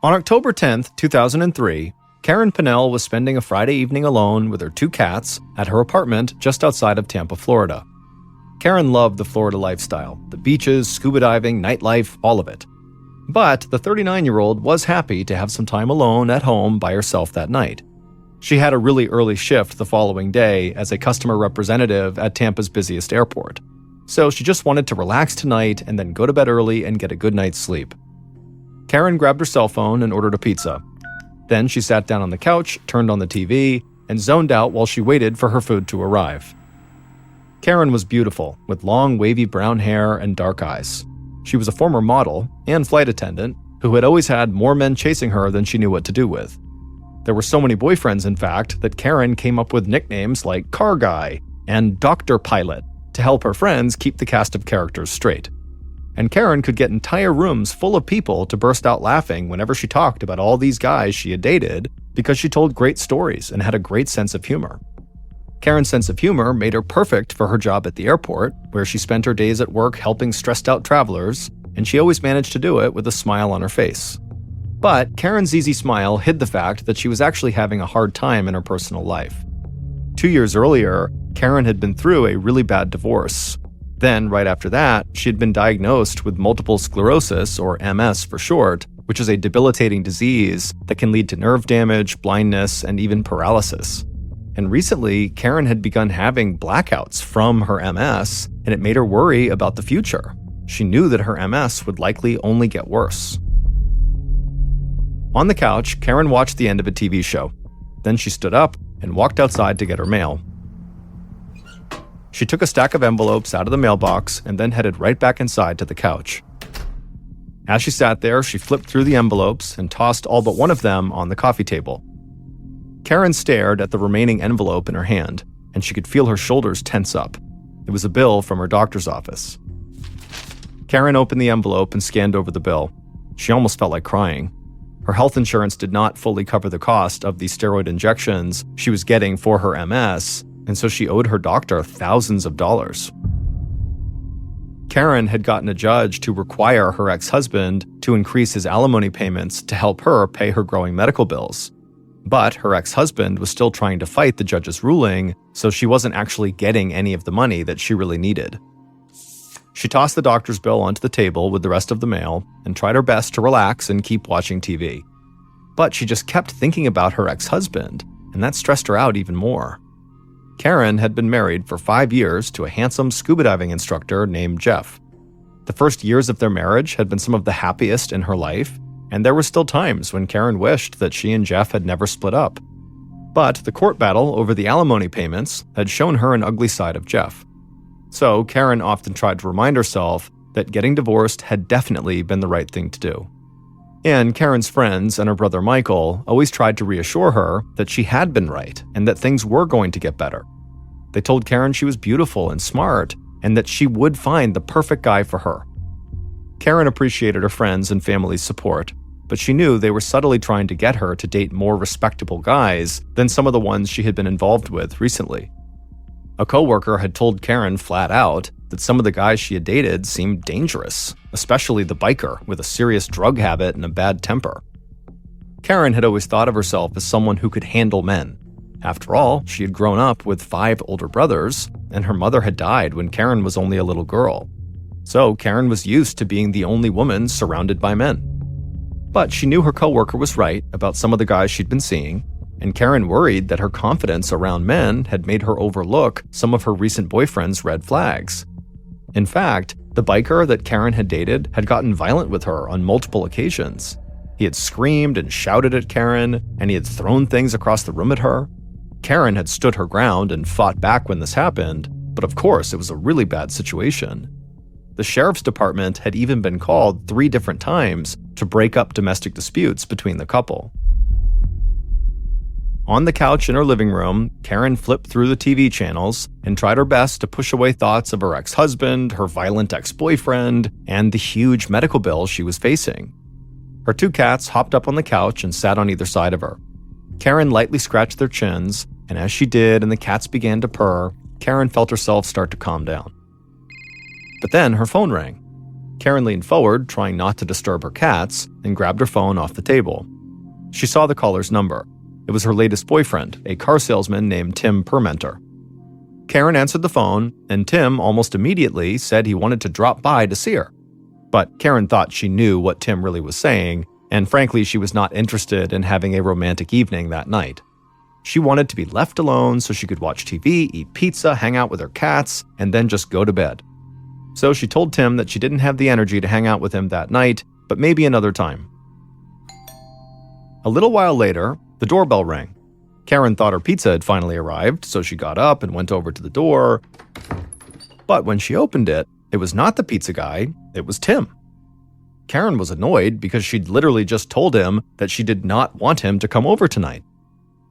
On October 10th, 2003, Karen Pinnell was spending a Friday evening alone with her 2 cats at her apartment just outside of Tampa, Florida. Karen loved the Florida lifestyle, the beaches, scuba diving, nightlife, all of it. But the 39-year-old was happy to have some time alone at home by herself that night. She had a really early shift the following day as a customer representative at Tampa's busiest airport. So she just wanted to relax tonight and then go to bed early and get a good night's sleep. Karen grabbed her cell phone and ordered a pizza. Then she sat down on the couch, turned on the TV, and zoned out while she waited for her food to arrive. Karen was beautiful, with long, wavy brown hair and dark eyes. She was a former model and flight attendant who had always had more men chasing her than she knew what to do with. There were so many boyfriends, in fact, that Karen came up with nicknames like Car Guy and Dr. Pilot to help her friends keep the cast of characters straight. And Karen could get entire rooms full of people to burst out laughing whenever she talked about all these guys she had dated because she told great stories and had a great sense of humor. Karen's sense of humor made her perfect for her job at the airport, where she spent her days at work helping stressed-out travelers, and she always managed to do it with a smile on her face. But Karen's easy smile hid the fact that she was actually having a hard time in her personal life. 2 years earlier, Karen had been through a really bad divorce. Then, right after that, she had been diagnosed with multiple sclerosis, or MS for short, which is a debilitating disease that can lead to nerve damage, blindness, and even paralysis. And recently, Karen had begun having blackouts from her MS, and it made her worry about the future. She knew that her MS would likely only get worse. On the couch, Karen watched the end of a TV show. Then she stood up and walked outside to get her mail. She took a stack of envelopes out of the mailbox and then headed right back inside to the couch. As she sat there, she flipped through the envelopes and tossed all but one of them on the coffee table. Karen stared at the remaining envelope in her hand, and she could feel her shoulders tense up. It was a bill from her doctor's office. Karen opened the envelope and scanned over the bill. She almost felt like crying. Her health insurance did not fully cover the cost of the steroid injections she was getting for her MS, and so she owed her doctor thousands of dollars. Karen had gotten a judge to require her ex-husband to increase his alimony payments to help her pay her growing medical bills. But her ex-husband was still trying to fight the judge's ruling, so she wasn't actually getting any of the money that she really needed. She tossed the doctor's bill onto the table with the rest of the mail and tried her best to relax and keep watching TV. But she just kept thinking about her ex-husband, and that stressed her out even more. Karen had been married for 5 years to a handsome scuba diving instructor named Jeff. The first years of their marriage had been some of the happiest in her life, and there were still times when Karen wished that she and Jeff had never split up. But the court battle over the alimony payments had shown her an ugly side of Jeff. So Karen often tried to remind herself that getting divorced had definitely been the right thing to do. And Karen's friends and her brother Michael always tried to reassure her that she had been right and that things were going to get better. They told Karen she was beautiful and smart and that she would find the perfect guy for her. Karen appreciated her friends' and family's support, but she knew they were subtly trying to get her to date more respectable guys than some of the ones she had been involved with recently. A coworker had told Karen flat out that some of the guys she had dated seemed dangerous, especially the biker with a serious drug habit and a bad temper. Karen had always thought of herself as someone who could handle men. After all, she had grown up with 5 older brothers, and her mother had died when Karen was only a little girl. So Karen was used to being the only woman surrounded by men. But she knew her coworker was right about some of the guys she'd been seeing, and Karen worried that her confidence around men had made her overlook some of her recent boyfriend's red flags. In fact, the biker that Karen had dated had gotten violent with her on multiple occasions. He had screamed and shouted at Karen, and he had thrown things across the room at her. Karen had stood her ground and fought back when this happened, but of course it was a really bad situation. The sheriff's department had even been called 3 different times to break up domestic disputes between the couple. On the couch in her living room, Karen flipped through the TV channels and tried her best to push away thoughts of her ex-husband, her violent ex-boyfriend, and the huge medical bill she was facing. Her 2 cats hopped up on the couch and sat on either side of her. Karen lightly scratched their chins, and as she did and the cats began to purr, Karen felt herself start to calm down. But then her phone rang. Karen leaned forward, trying not to disturb her cats, and grabbed her phone off the table. She saw the caller's number. It was her latest boyfriend, a car salesman named Tim Permenter. Karen answered the phone, and Tim almost immediately said he wanted to drop by to see her. But Karen thought she knew what Tim really was saying, and frankly, she was not interested in having a romantic evening that night. She wanted to be left alone so she could watch TV, eat pizza, hang out with her cats, and then just go to bed. So she told Tim that she didn't have the energy to hang out with him that night, but maybe another time. A little while later, the doorbell rang. Karen thought her pizza had finally arrived, so she got up and went over to the door. But when she opened it, it was not the pizza guy, it was Tim. Karen was annoyed because she'd literally just told him that she did not want him to come over tonight.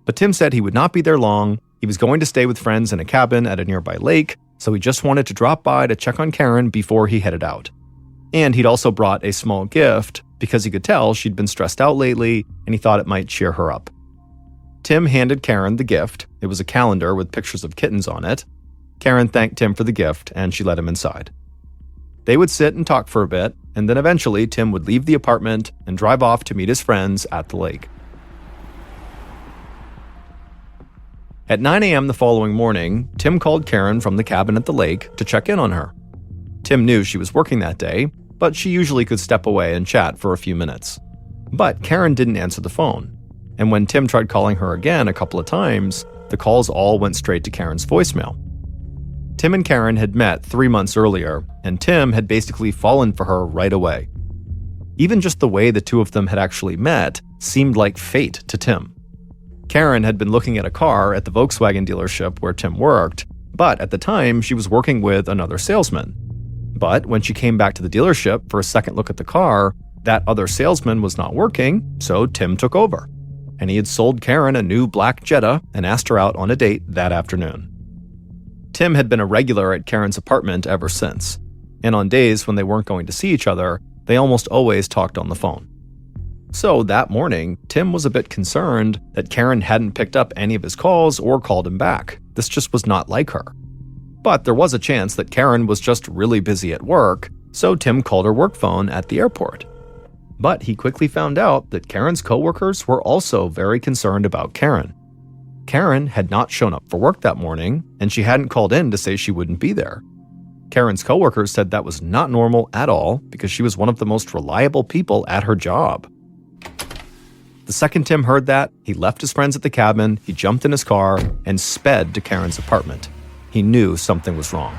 But Tim said he would not be there long, he was going to stay with friends in a cabin at a nearby lake, so he just wanted to drop by to check on Karen before he headed out. And he'd also brought a small gift because he could tell she'd been stressed out lately and he thought it might cheer her up. Tim handed Karen the gift. It was a calendar with pictures of kittens on it. Karen thanked Tim for the gift and she let him inside. They would sit and talk for a bit, and then eventually Tim would leave the apartment and drive off to meet his friends at the lake. At 9 a.m. the following morning, Tim called Karen from the cabin at the lake to check in on her. Tim knew she was working that day, but she usually could step away and chat for a few minutes. But Karen didn't answer the phone, and when Tim tried calling her again a couple of times, the calls all went straight to Karen's voicemail. Tim and Karen had met 3 months earlier, and Tim had basically fallen for her right away. Even just the way the two of them had actually met seemed like fate to Tim. Karen had been looking at a car at the Volkswagen dealership where Tim worked, but at the time she was working with another salesman. But when she came back to the dealership for a second look at the car, that other salesman was not working, so Tim took over. And he had sold Karen a new black Jetta and asked her out on a date that afternoon. Tim had been a regular at Karen's apartment ever since, and on days when they weren't going to see each other, they almost always talked on the phone. So that morning, Tim was a bit concerned that Karen hadn't picked up any of his calls or called him back. This just was not like her. But there was a chance that Karen was just really busy at work, so Tim called her work phone at the airport. But he quickly found out that Karen's coworkers were also very concerned about Karen. Karen had not shown up for work that morning, and she hadn't called in to say she wouldn't be there. Karen's coworkers said that was not normal at all because she was one of the most reliable people at her job. The second Tim heard that, he left his friends at the cabin, he jumped in his car, and sped to Karen's apartment. He knew something was wrong.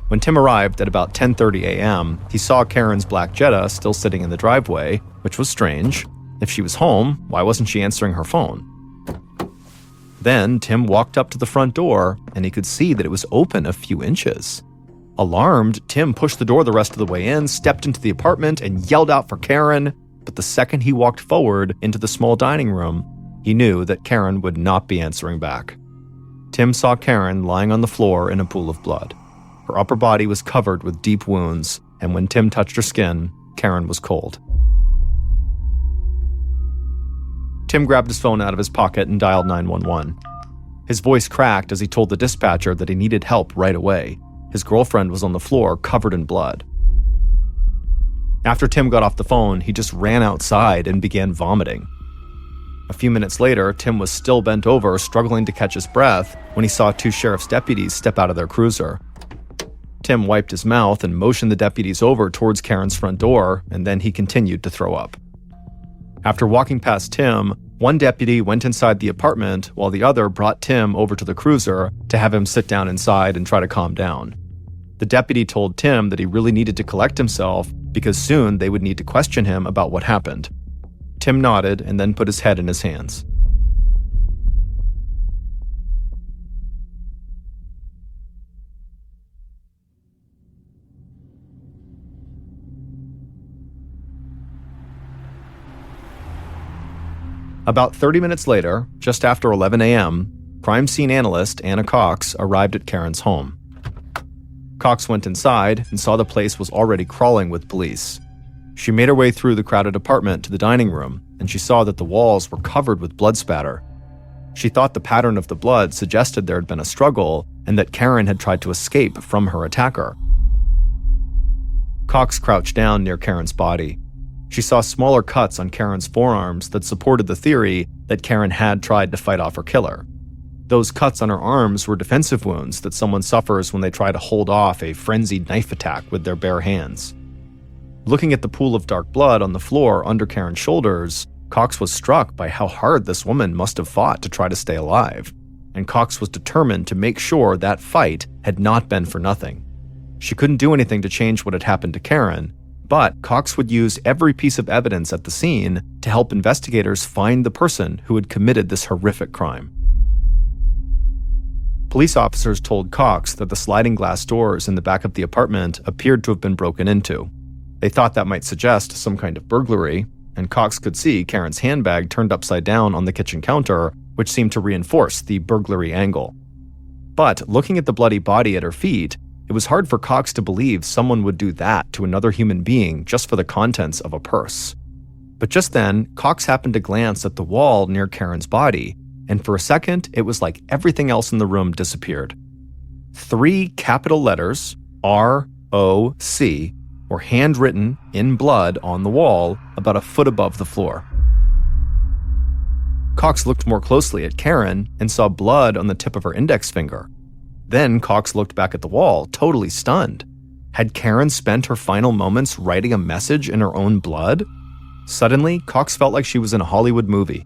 When Tim arrived at about 10:30 a.m., he saw Karen's black Jetta still sitting in the driveway, which was strange. If she was home, why wasn't she answering her phone? Then Tim walked up to the front door, and he could see that it was open a few inches. Alarmed, Tim pushed the door the rest of the way in, stepped into the apartment, and yelled out for Karen. But the second he walked forward into the small dining room, he knew that Karen would not be answering back. Tim saw Karen lying on the floor in a pool of blood. Her upper body was covered with deep wounds, and when Tim touched her skin, Karen was cold. Tim grabbed his phone out of his pocket and dialed 911. His voice cracked as he told the dispatcher that he needed help right away. His girlfriend was on the floor, covered in blood. After Tim got off the phone, he just ran outside and began vomiting. A few minutes later, Tim was still bent over, struggling to catch his breath, when he saw two sheriff's deputies step out of their cruiser. Tim wiped his mouth and motioned the deputies over towards Karen's front door, and then he continued to throw up. After walking past Tim, one deputy went inside the apartment while the other brought Tim over to the cruiser to have him sit down inside and try to calm down. The deputy told Tim that he really needed to collect himself because soon they would need to question him about what happened. Tim nodded and then put his head in his hands. About 30 minutes later, just after 11 a.m., crime scene analyst Anna Cox arrived at Karen's home. Cox went inside and saw the place was already crawling with police. She made her way through the crowded apartment to the dining room, and she saw that the walls were covered with blood spatter. She thought the pattern of the blood suggested there had been a struggle and that Karen had tried to escape from her attacker. Cox crouched down near Karen's body. She saw smaller cuts on Karen's forearms that supported the theory that Karen had tried to fight off her killer. Those cuts on her arms were defensive wounds that someone suffers when they try to hold off a frenzied knife attack with their bare hands. Looking at the pool of dark blood on the floor under Karen's shoulders, Cox was struck by how hard this woman must have fought to try to stay alive, and Cox was determined to make sure that fight had not been for nothing. She couldn't do anything to change what had happened to Karen, but Cox would use every piece of evidence at the scene to help investigators find the person who had committed this horrific crime. Police officers told Cox that the sliding glass doors in the back of the apartment appeared to have been broken into. They thought that might suggest some kind of burglary, and Cox could see Karen's handbag turned upside down on the kitchen counter, which seemed to reinforce the burglary angle. But looking at the bloody body at her feet, it was hard for Cox to believe someone would do that to another human being just for the contents of a purse. But just then, Cox happened to glance at the wall near Karen's body, and for a second, it was like everything else in the room disappeared. 3 capital letters, R-O-C, were handwritten in blood on the wall about a foot above the floor. Cox looked more closely at Karen and saw blood on the tip of her index finger. Then Cox looked back at the wall, totally stunned. Had Karen spent her final moments writing a message in her own blood? Suddenly, Cox felt like she was in a Hollywood movie.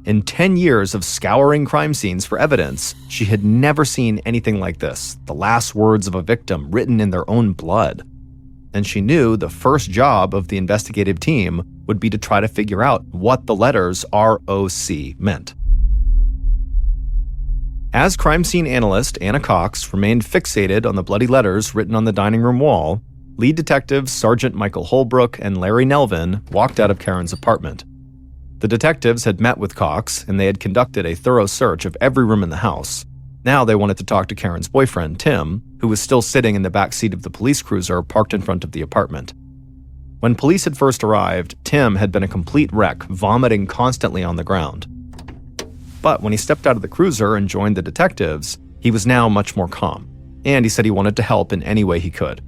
In 10 years of scouring crime scenes for evidence, she had never seen anything like this, the last words of a victim written in their own blood. And she knew the first job of the investigative team would be to try to figure out what the letters R-O-C meant. As crime scene analyst Anna Cox remained fixated on the bloody letters written on the dining room wall, lead detectives Sergeant Michael Holbrook and Larry Nelvin walked out of Karen's apartment. The detectives had met with Cox, and they had conducted a thorough search of every room in the house. Now they wanted to talk to Karen's boyfriend, Tim, who was still sitting in the back seat of the police cruiser parked in front of the apartment. When police had first arrived, Tim had been a complete wreck, vomiting constantly on the ground. But when he stepped out of the cruiser and joined the detectives, he was now much more calm, and he said he wanted to help in any way he could.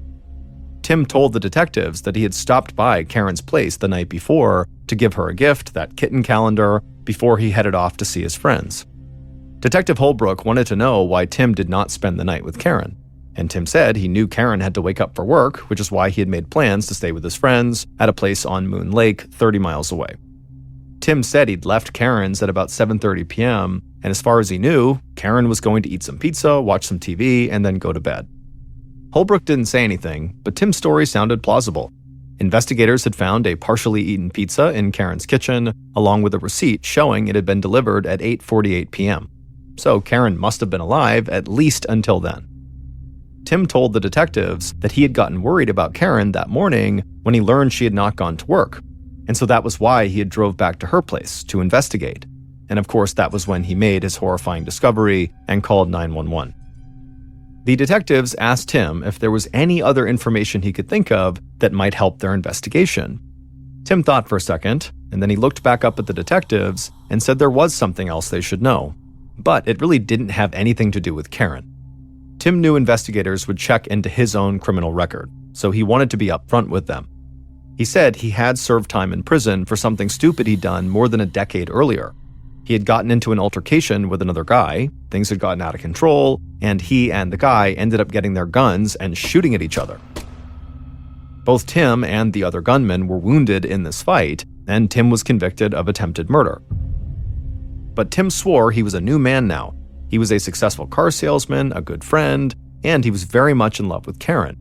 Tim told the detectives that he had stopped by Karen's place the night before to give her a gift, that kitten calendar, before he headed off to see his friends. Detective Holbrook wanted to know why Tim did not spend the night with Karen, and Tim said he knew Karen had to wake up for work, which is why he had made plans to stay with his friends at a place on Moon Lake, 30 miles away. Tim said he'd left Karen's at about 7:30 p.m., and as far as he knew, Karen was going to eat some pizza, watch some TV, and then go to bed. Holbrook didn't say anything, but Tim's story sounded plausible. Investigators had found a partially eaten pizza in Karen's kitchen, along with a receipt showing it had been delivered at 8:48 p.m. So Karen must have been alive at least until then. Tim told the detectives that he had gotten worried about Karen that morning when he learned she had not gone to work, and so that was why he had drove back to her place to investigate. And of course, that was when he made his horrifying discovery and called 911. The detectives asked Tim if there was any other information he could think of that might help their investigation. Tim thought for a second, and then he looked back up at the detectives and said there was something else they should know, but it really didn't have anything to do with Karen. Tim knew investigators would check into his own criminal record, so he wanted to be upfront with them. He said he had served time in prison for something stupid he'd done more than a decade earlier. He had gotten into an altercation with another guy, things had gotten out of control, and he and the guy ended up getting their guns and shooting at each other. Both Tim and the other gunman were wounded in this fight, and Tim was convicted of attempted murder. But Tim swore he was a new man now. He was a successful car salesman, a good friend, and he was very much in love with Karen.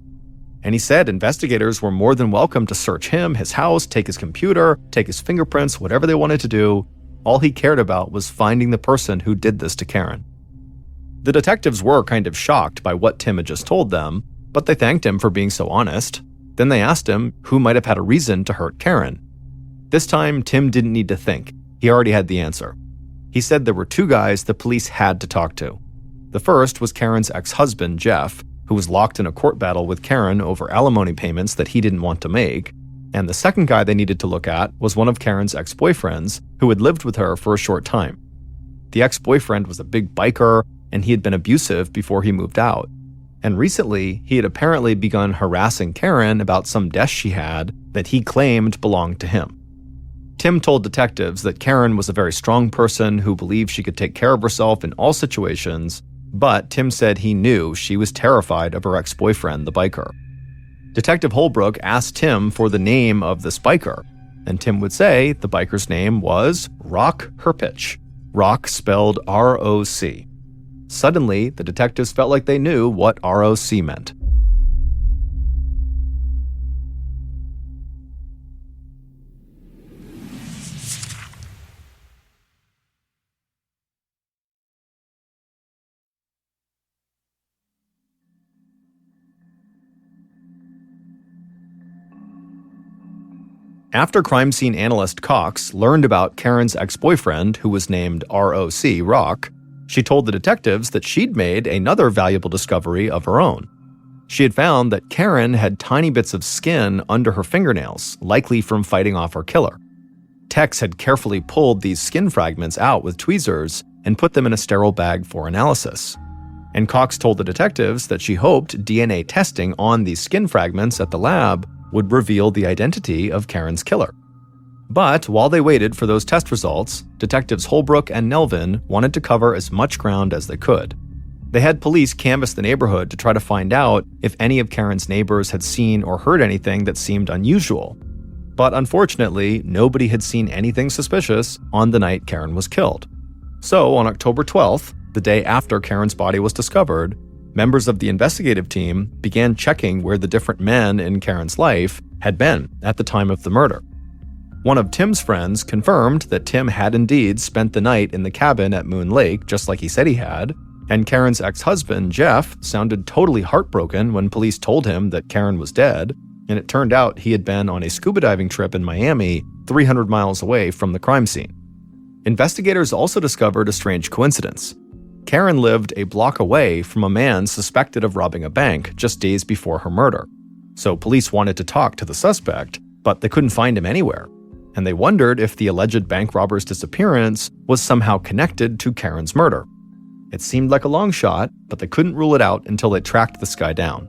And he said investigators were more than welcome to search him, his house, take his computer, take his fingerprints, whatever they wanted to do. All he cared about was finding the person who did this to Karen. The detectives were kind of shocked by what Tim had just told them, but they thanked him for being so honest. Then they asked him who might have had a reason to hurt Karen. This time, Tim didn't need to think. He already had the answer. He said there were 2 guys the police had to talk to. The first was Karen's ex-husband, Jeff, who was locked in a court battle with Karen over alimony payments that he didn't want to make. And the second guy they needed to look at was one of Karen's ex-boyfriends, who had lived with her for a short time. The ex-boyfriend was a big biker, and he had been abusive before he moved out. And recently, he had apparently begun harassing Karen about some desk she had that he claimed belonged to him. Tim told detectives that Karen was a very strong person who believed she could take care of herself in all situations, but Tim said he knew she was terrified of her ex-boyfriend, the biker. Detective Holbrook asked Tim for the name of this biker, and Tim would say the biker's name was Rock Herpich. Rock spelled R-O-C. Suddenly, the detectives felt like they knew what R-O-C meant. After crime scene analyst Cox learned about Karen's ex-boyfriend, who was named R.O.C. Rock, she told the detectives that she'd made another valuable discovery of her own. She had found that Karen had tiny bits of skin under her fingernails, likely from fighting off her killer. Tex had carefully pulled these skin fragments out with tweezers and put them in a sterile bag for analysis. And Cox told the detectives that she hoped DNA testing on these skin fragments at the lab would reveal the identity of Karen's killer. But while they waited for those test results, detectives Holbrook and Nelvin wanted to cover as much ground as they could. They had police canvass the neighborhood to try to find out if any of Karen's neighbors had seen or heard anything that seemed unusual. But unfortunately, nobody had seen anything suspicious on the night Karen was killed. So on October 12th, the day after Karen's body was discovered, members of the investigative team began checking where the different men in Karen's life had been at the time of the murder. One of Tim's friends confirmed that Tim had indeed spent the night in the cabin at Moon Lake, just like he said he had, and Karen's ex-husband, Jeff, sounded totally heartbroken when police told him that Karen was dead, and it turned out he had been on a scuba diving trip in Miami, 300 miles away from the crime scene. Investigators also discovered a strange coincidence. Karen lived a block away from a man suspected of robbing a bank just days before her murder. So police wanted to talk to the suspect, but they couldn't find him anywhere. And they wondered if the alleged bank robber's disappearance was somehow connected to Karen's murder. It seemed like a long shot, but they couldn't rule it out until they tracked this guy down.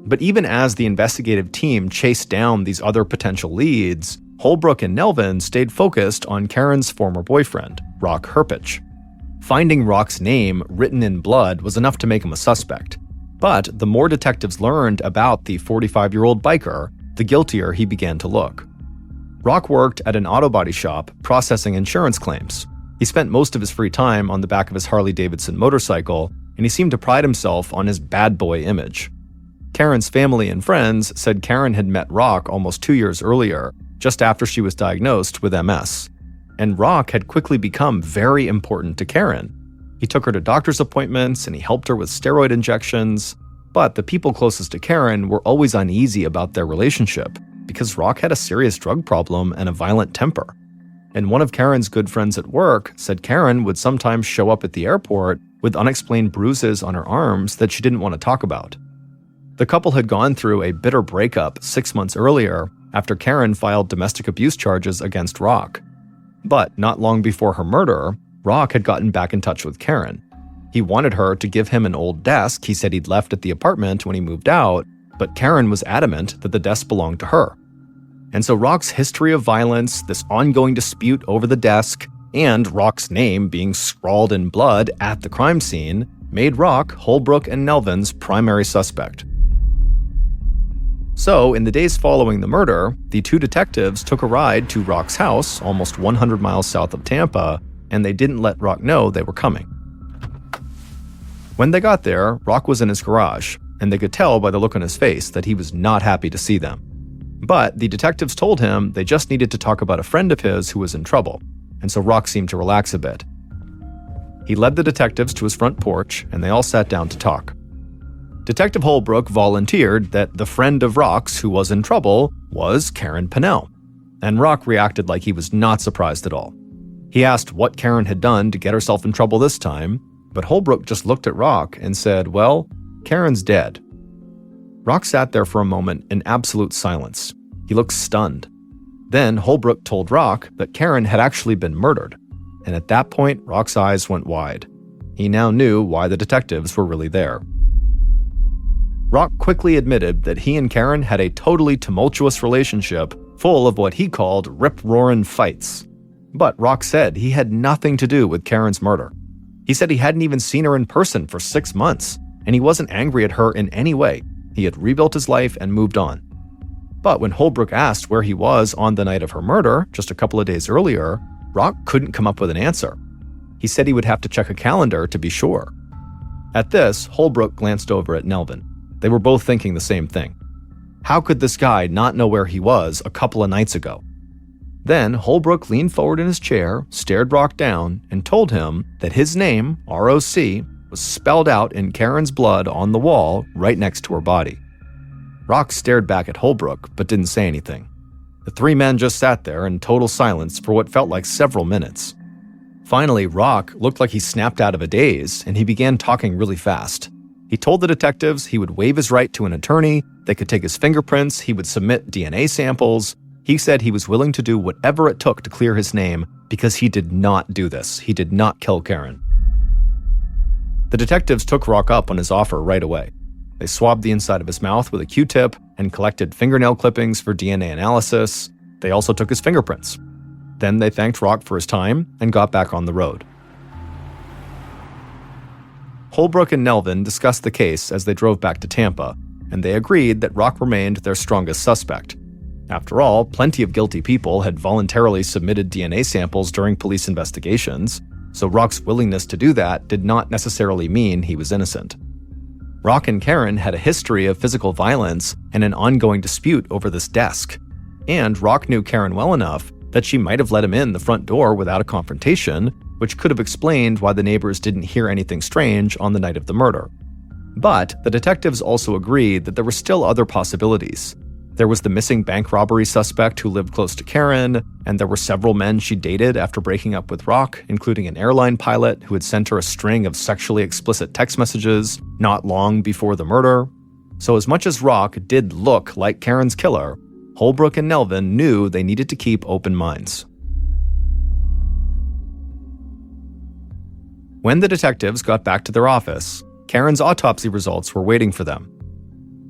But even as the investigative team chased down these other potential leads, Holbrook and Nelvin stayed focused on Karen's former boyfriend, Rock Herpich. Finding Rock's name written in blood was enough to make him a suspect. But the more detectives learned about the 45-year-old biker, the guiltier he began to look. Rock worked at an auto body shop processing insurance claims. He spent most of his free time on the back of his Harley-Davidson motorcycle, and he seemed to pride himself on his bad boy image. Karen's family and friends said Karen had met Rock almost 2 years earlier, just after she was diagnosed with MS. And Rock had quickly become very important to Karen. He took her to doctor's appointments and he helped her with steroid injections. But the people closest to Karen were always uneasy about their relationship because Rock had a serious drug problem and a violent temper. And one of Karen's good friends at work said Karen would sometimes show up at the airport with unexplained bruises on her arms that she didn't want to talk about. The couple had gone through a bitter breakup 6 months earlier after Karen filed domestic abuse charges against Rock. But not long before her murder, Rock had gotten back in touch with Karen. He wanted her to give him an old desk he said he'd left at the apartment when he moved out, but Karen was adamant that the desk belonged to her. And so Rock's history of violence, this ongoing dispute over the desk, and Rock's name being scrawled in blood at the crime scene made Rock Holbrook and Nelvin's primary suspect. So, in the days following the murder, the two detectives took a ride to Rock's house, almost 100 miles south of Tampa, and they didn't let Rock know they were coming. When they got there, Rock was in his garage, and they could tell by the look on his face that he was not happy to see them. But the detectives told him they just needed to talk about a friend of his who was in trouble, and so Rock seemed to relax a bit. He led the detectives to his front porch, and they all sat down to talk. Detective Holbrook volunteered that the friend of Rock's who was in trouble was Karen Pinnell, and Rock reacted like he was not surprised at all. He asked what Karen had done to get herself in trouble this time, but Holbrook just looked at Rock and said, "Well, Karen's dead." Rock sat there for a moment in absolute silence. He looked stunned. Then Holbrook told Rock that Karen had actually been murdered, and at that point, Rock's eyes went wide. He now knew why the detectives were really there. Rock quickly admitted that he and Karen had a totally tumultuous relationship full of what he called rip-roarin' fights. But Rock said he had nothing to do with Karen's murder. He said he hadn't even seen her in person for 6 months, and he wasn't angry at her in any way. He had rebuilt his life and moved on. But when Holbrook asked where he was on the night of her murder, just a couple of days earlier, Rock couldn't come up with an answer. He said he would have to check a calendar to be sure. At this, Holbrook glanced over at Nelvin. They were both thinking the same thing. How could this guy not know where he was a couple of nights ago? Then Holbrook leaned forward in his chair, stared Rock down, and told him that his name, ROC, was spelled out in Karen's blood on the wall right next to her body. Rock stared back at Holbrook, but didn't say anything. The three men just sat there in total silence for what felt like several minutes. Finally, Rock looked like he snapped out of a daze, and he began talking really fast. He told the detectives he would waive his right to an attorney, they could take his fingerprints, he would submit DNA samples. He said he was willing to do whatever it took to clear his name because he did not do this. He did not kill Karen. The detectives took Rock up on his offer right away. They swabbed the inside of his mouth with a Q-tip and collected fingernail clippings for DNA analysis. They also took his fingerprints. Then they thanked Rock for his time and got back on the road. Holbrook and Nelvin discussed the case as they drove back to Tampa, and they agreed that Rock remained their strongest suspect. After all, plenty of guilty people had voluntarily submitted DNA samples during police investigations, so Rock's willingness to do that did not necessarily mean he was innocent. Rock and Karen had a history of physical violence and an ongoing dispute over this desk. And Rock knew Karen well enough that she might have let him in the front door without a confrontation, which could have explained why the neighbors didn't hear anything strange on the night of the murder. But the detectives also agreed that there were still other possibilities. There was the missing bank robbery suspect who lived close to Karen, and there were several men she dated after breaking up with Rock, including an airline pilot who had sent her a string of sexually explicit text messages not long before the murder. So as much as Rock did look like Karen's killer, Holbrook and Nelvin knew they needed to keep open minds. When the detectives got back to their office, Karen's autopsy results were waiting for them.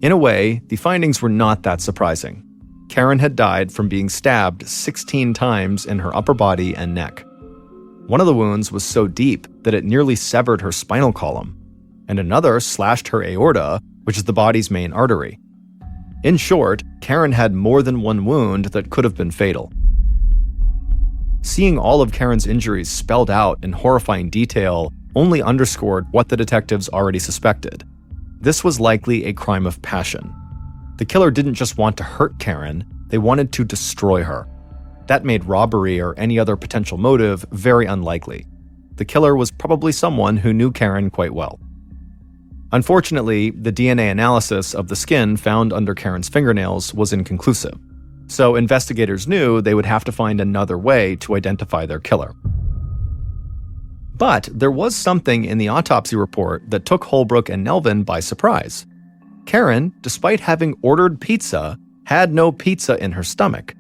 In a way, the findings were not that surprising. Karen had died from being stabbed 16 times in her upper body and neck. One of the wounds was so deep that it nearly severed her spinal column, and another slashed her aorta, which is the body's main artery. In short, Karen had more than one wound that could have been fatal. Seeing all of Karen's injuries spelled out in horrifying detail only underscored what the detectives already suspected. This was likely a crime of passion. The killer didn't just want to hurt Karen, they wanted to destroy her. That made robbery or any other potential motive very unlikely. The killer was probably someone who knew Karen quite well. Unfortunately, the DNA analysis of the skin found under Karen's fingernails was inconclusive. So investigators knew they would have to find another way to identify their killer. But there was something in the autopsy report that took Holbrook and Nelvin by surprise. Karen, despite having ordered pizza, had no pizza in her stomach.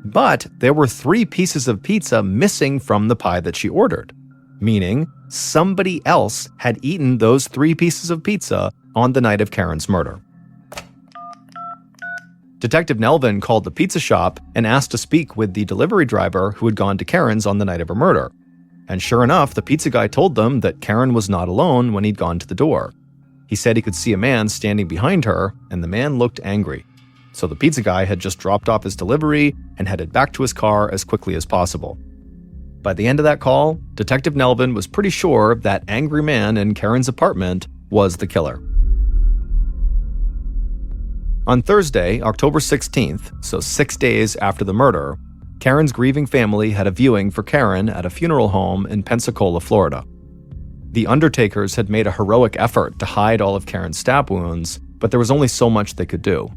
But there were 3 pieces of pizza missing from the pie that she ordered, meaning somebody else had eaten those 3 pieces of pizza on the night of Karen's murder. Detective Nelvin called the pizza shop and asked to speak with the delivery driver who had gone to Karen's on the night of her murder. And sure enough, the pizza guy told them that Karen was not alone when he'd gone to the door. He said he could see a man standing behind her, and the man looked angry. So the pizza guy had just dropped off his delivery and headed back to his car as quickly as possible. By the end of that call, Detective Nelvin was pretty sure that angry man in Karen's apartment was the killer. On Thursday, October 16th, so 6 days after the murder, Karen's grieving family had a viewing for Karen at a funeral home in Pensacola, Florida. The undertakers had made a heroic effort to hide all of Karen's stab wounds, but there was only so much they could do.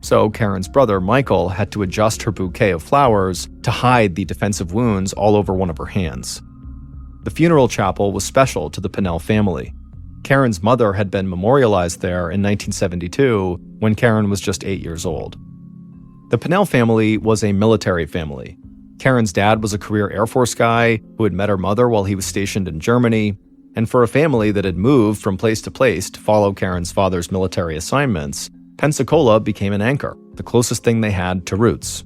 So Karen's brother, Michael, had to adjust her bouquet of flowers to hide the defensive wounds all over one of her hands. The funeral chapel was special to the Pinnell family. Karen's mother had been memorialized there in 1972 when Karen was just 8 years old. The Pinnell family was a military family. Karen's dad was a career Air Force guy who had met her mother while he was stationed in Germany. And for a family that had moved from place to place to follow Karen's father's military assignments, Pensacola became an anchor, the closest thing they had to roots.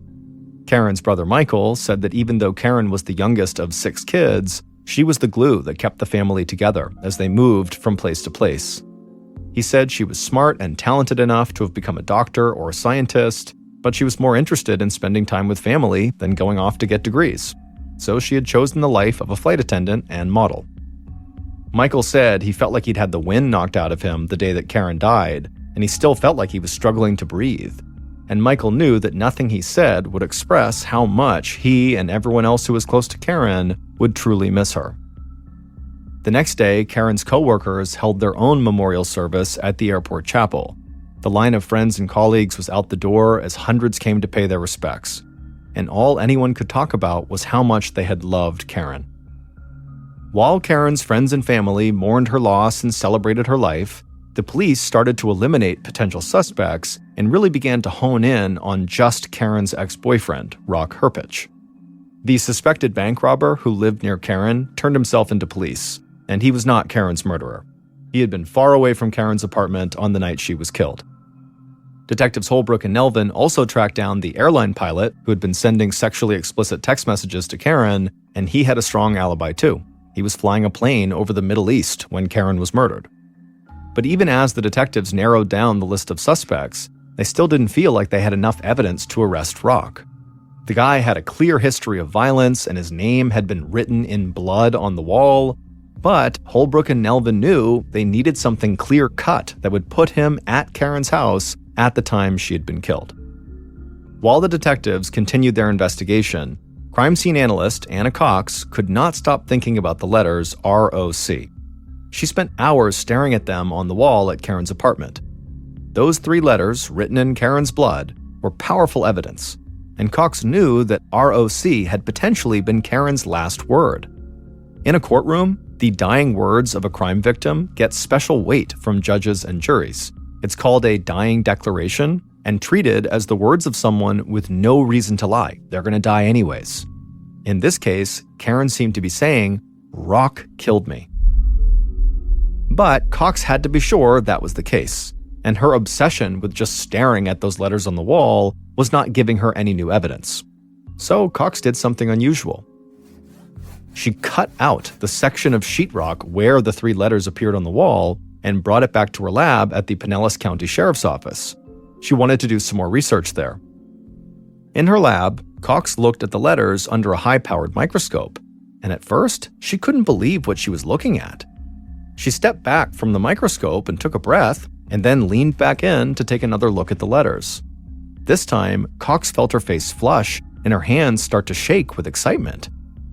Karen's brother Michael said that even though Karen was the youngest of 6 kids, she was the glue that kept the family together as they moved from place to place. He said she was smart and talented enough to have become a doctor or a scientist, but she was more interested in spending time with family than going off to get degrees. So she had chosen the life of a flight attendant and model. Michael said he felt like he'd had the wind knocked out of him the day that Karen died, and he still felt like he was struggling to breathe. And Michael knew that nothing he said would express how much he and everyone else who was close to Karen would truly miss her. The next day, Karen's coworkers held their own memorial service at the airport chapel. The line of friends and colleagues was out the door as hundreds came to pay their respects. And all anyone could talk about was how much they had loved Karen. While Karen's friends and family mourned her loss and celebrated her life, the police started to eliminate potential suspects and really began to hone in on just Karen's ex-boyfriend, Rock Herpich. The suspected bank robber who lived near Karen turned himself into police, and he was not Karen's murderer. He had been far away from Karen's apartment on the night she was killed. Detectives Holbrook and Nelvin also tracked down the airline pilot who had been sending sexually explicit text messages to Karen, and he had a strong alibi too. He was flying a plane over the Middle East when Karen was murdered. But even as the detectives narrowed down the list of suspects, they still didn't feel like they had enough evidence to arrest Rock. The guy had a clear history of violence, and his name had been written in blood on the wall, but Holbrook and Nelvin knew they needed something clear-cut that would put him at Karen's house at the time she had been killed. While the detectives continued their investigation, crime scene analyst Anna Cox could not stop thinking about the letters ROC. She spent hours staring at them on the wall at Karen's apartment. Those 3 letters, written in Karen's blood, were powerful evidence, and Cox knew that ROC had potentially been Karen's last word. In a courtroom, the dying words of a crime victim get special weight from judges and juries. It's called a dying declaration and treated as the words of someone with no reason to lie. They're going to die anyways. In this case, Karen seemed to be saying, "Rock killed me." But Cox had to be sure that was the case, and her obsession with just staring at those letters on the wall was not giving her any new evidence. So Cox did something unusual. She cut out the section of sheetrock where the 3 letters appeared on the wall and brought it back to her lab at the Pinellas County Sheriff's Office. She wanted to do some more research there. In her lab, Cox looked at the letters under a high-powered microscope, and at first, she couldn't believe what she was looking at. She stepped back from the microscope and took a breath, and then leaned back in to take another look at the letters. This time, Cox felt her face flush and her hands start to shake with excitement.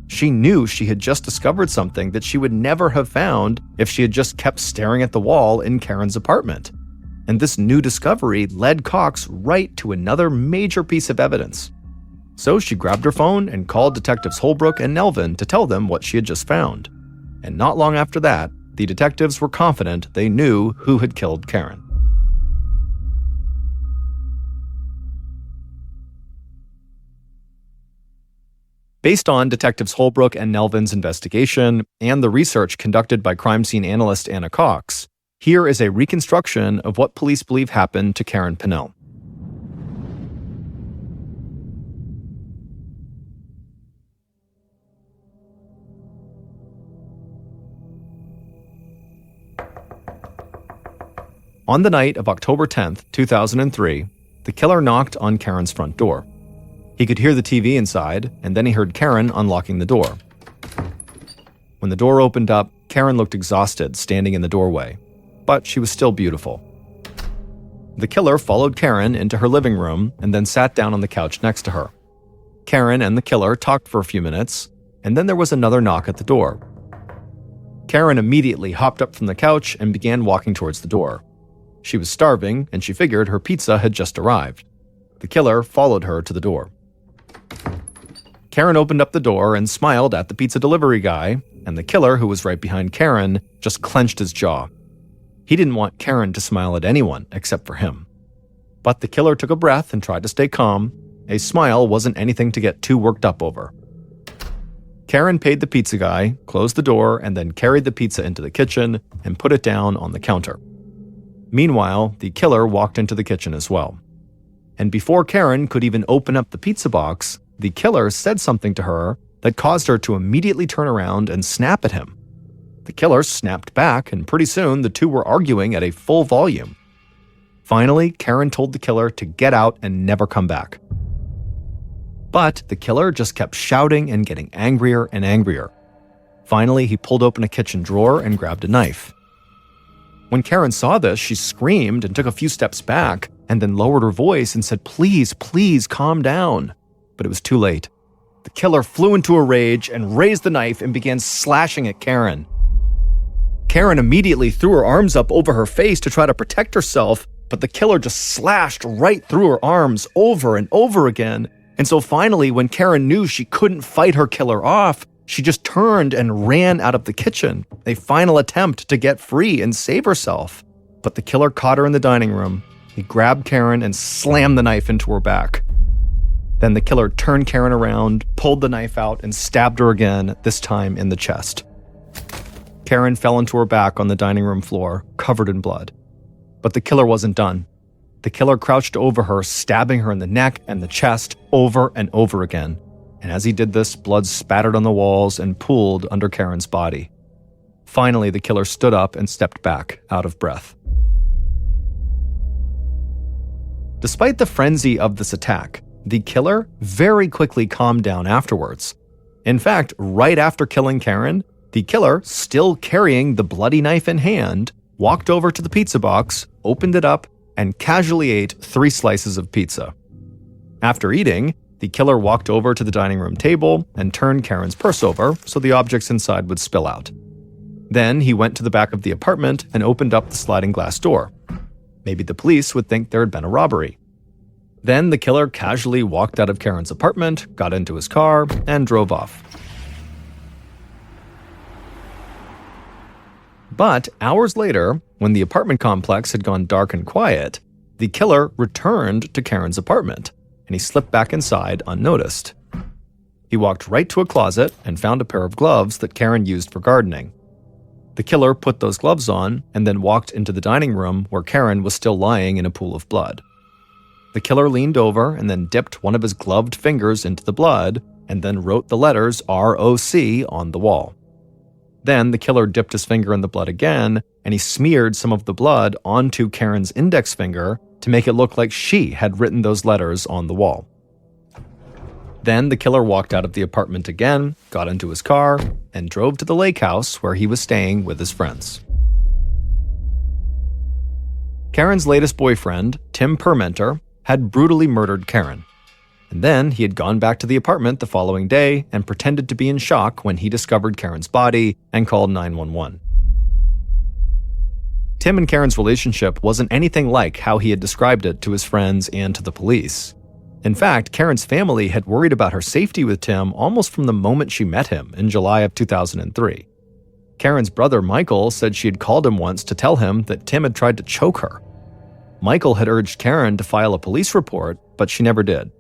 She knew she had just discovered something that she would never have found if she had just kept staring at the wall in Karen's apartment. And this new discovery led Cox right to another major piece of evidence. So she grabbed her phone and called Detectives Holbrook and Nelvin to tell them what she had just found. And not long after that, the detectives were confident they knew who had killed Karen. Based on Detectives Holbrook and Nelvin's investigation and the research conducted by crime scene analyst Anna Cox, here is a reconstruction of what police believe happened to Karen Pinnell. On the night of October 10th, 2003, the killer knocked on Karen's front door. He could hear the TV inside, and then he heard Karen unlocking the door. When the door opened up, Karen looked exhausted standing in the doorway, but she was still beautiful. The killer followed Karen into her living room and then sat down on the couch next to her. Karen and the killer talked for a few minutes, and then there was another knock at the door. Karen immediately hopped up from the couch and began walking towards the door. She was starving, and she figured her pizza had just arrived. The killer followed her to the door. Karen opened up the door and smiled at the pizza delivery guy, and the killer, who was right behind Karen, just clenched his jaw. He didn't want Karen to smile at anyone except for him. But the killer took a breath and tried to stay calm. A smile wasn't anything to get too worked up over. Karen paid the pizza guy, closed the door, and then carried the pizza into the kitchen and put it down on the counter. Meanwhile, the killer walked into the kitchen as well. And before Karen could even open up the pizza box, the killer said something to her that caused her to immediately turn around and snap at him. The killer snapped back, and pretty soon the two were arguing at a full volume. Finally, Karen told the killer to get out and never come back. But the killer just kept shouting and getting angrier and angrier. Finally, he pulled open a kitchen drawer and grabbed a knife. When Karen saw this, she screamed and took a few steps back and then lowered her voice and said, "Please, please calm down." But it was too late. The killer flew into a rage and raised the knife and began slashing at Karen. Karen immediately threw her arms up over her face to try to protect herself, but the killer just slashed right through her arms over and over again. And so finally, when Karen knew she couldn't fight her killer off, she just turned and ran out of the kitchen, a final attempt to get free and save herself. But the killer caught her in the dining room. He grabbed Karen and slammed the knife into her back. Then the killer turned Karen around, pulled the knife out, and stabbed her again, this time in the chest. Karen fell into her back on the dining room floor, covered in blood. But the killer wasn't done. The killer crouched over her, stabbing her in the neck and the chest over and over again. And as he did this, blood spattered on the walls and pooled under Karen's body. Finally, the killer stood up and stepped back, out of breath. Despite the frenzy of this attack, the killer very quickly calmed down afterwards. In fact, right after killing Karen, the killer, still carrying the bloody knife in hand, walked over to the pizza box, opened it up, and casually ate 3 slices of pizza. After eating, the killer walked over to the dining room table and turned Karen's purse over so the objects inside would spill out. Then he went to the back of the apartment and opened up the sliding glass door. Maybe the police would think there had been a robbery. Then the killer casually walked out of Karen's apartment, got into his car, and drove off. But hours later, when the apartment complex had gone dark and quiet, the killer returned to Karen's apartment, and he slipped back inside unnoticed. He walked right to a closet and found a pair of gloves that Karen used for gardening. The killer put those gloves on and then walked into the dining room where Karen was still lying in a pool of blood. The killer leaned over and then dipped one of his gloved fingers into the blood and then wrote the letters ROC on the wall. Then the killer dipped his finger in the blood again, and he smeared some of the blood onto Karen's index finger to make it look like she had written those letters on the wall. Then the killer walked out of the apartment again, got into his car, and drove to the lake house where he was staying with his friends. Karen's latest boyfriend, Tim Permenter, had brutally murdered Karen. And then he had gone back to the apartment the following day and pretended to be in shock when he discovered Karen's body and called 911. Tim and Karen's relationship wasn't anything like how he had described it to his friends and to the police. In fact, Karen's family had worried about her safety with Tim almost from the moment she met him in July of 2003. Karen's brother Michael said she had called him once to tell him that Tim had tried to choke her. Michael had urged Karen to file a police report, but she never did.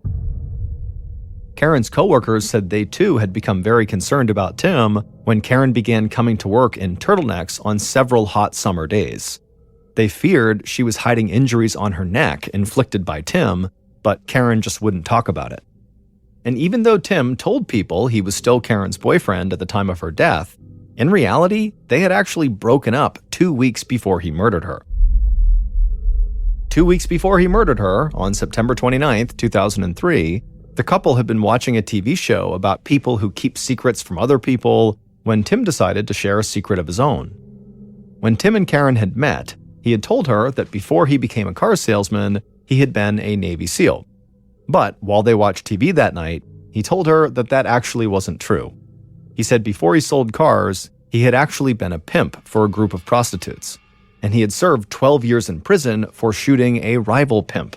Karen's coworkers said they too had become very concerned about Tim when Karen began coming to work in turtlenecks on several hot summer days. They feared she was hiding injuries on her neck inflicted by Tim, but Karen just wouldn't talk about it. And even though Tim told people he was still Karen's boyfriend at the time of her death, in reality, they had actually broken up 2 weeks before he murdered her. 2 weeks before he murdered her, on September 29th, 2003, the couple had been watching a TV show about people who keep secrets from other people when Tim decided to share a secret of his own. When Tim and Karen had met, he had told her that before he became a car salesman, he had been a Navy SEAL. But while they watched TV that night, he told her that that actually wasn't true. He said before he sold cars, he had actually been a pimp for a group of prostitutes, and he had served 12 years in prison for shooting a rival pimp.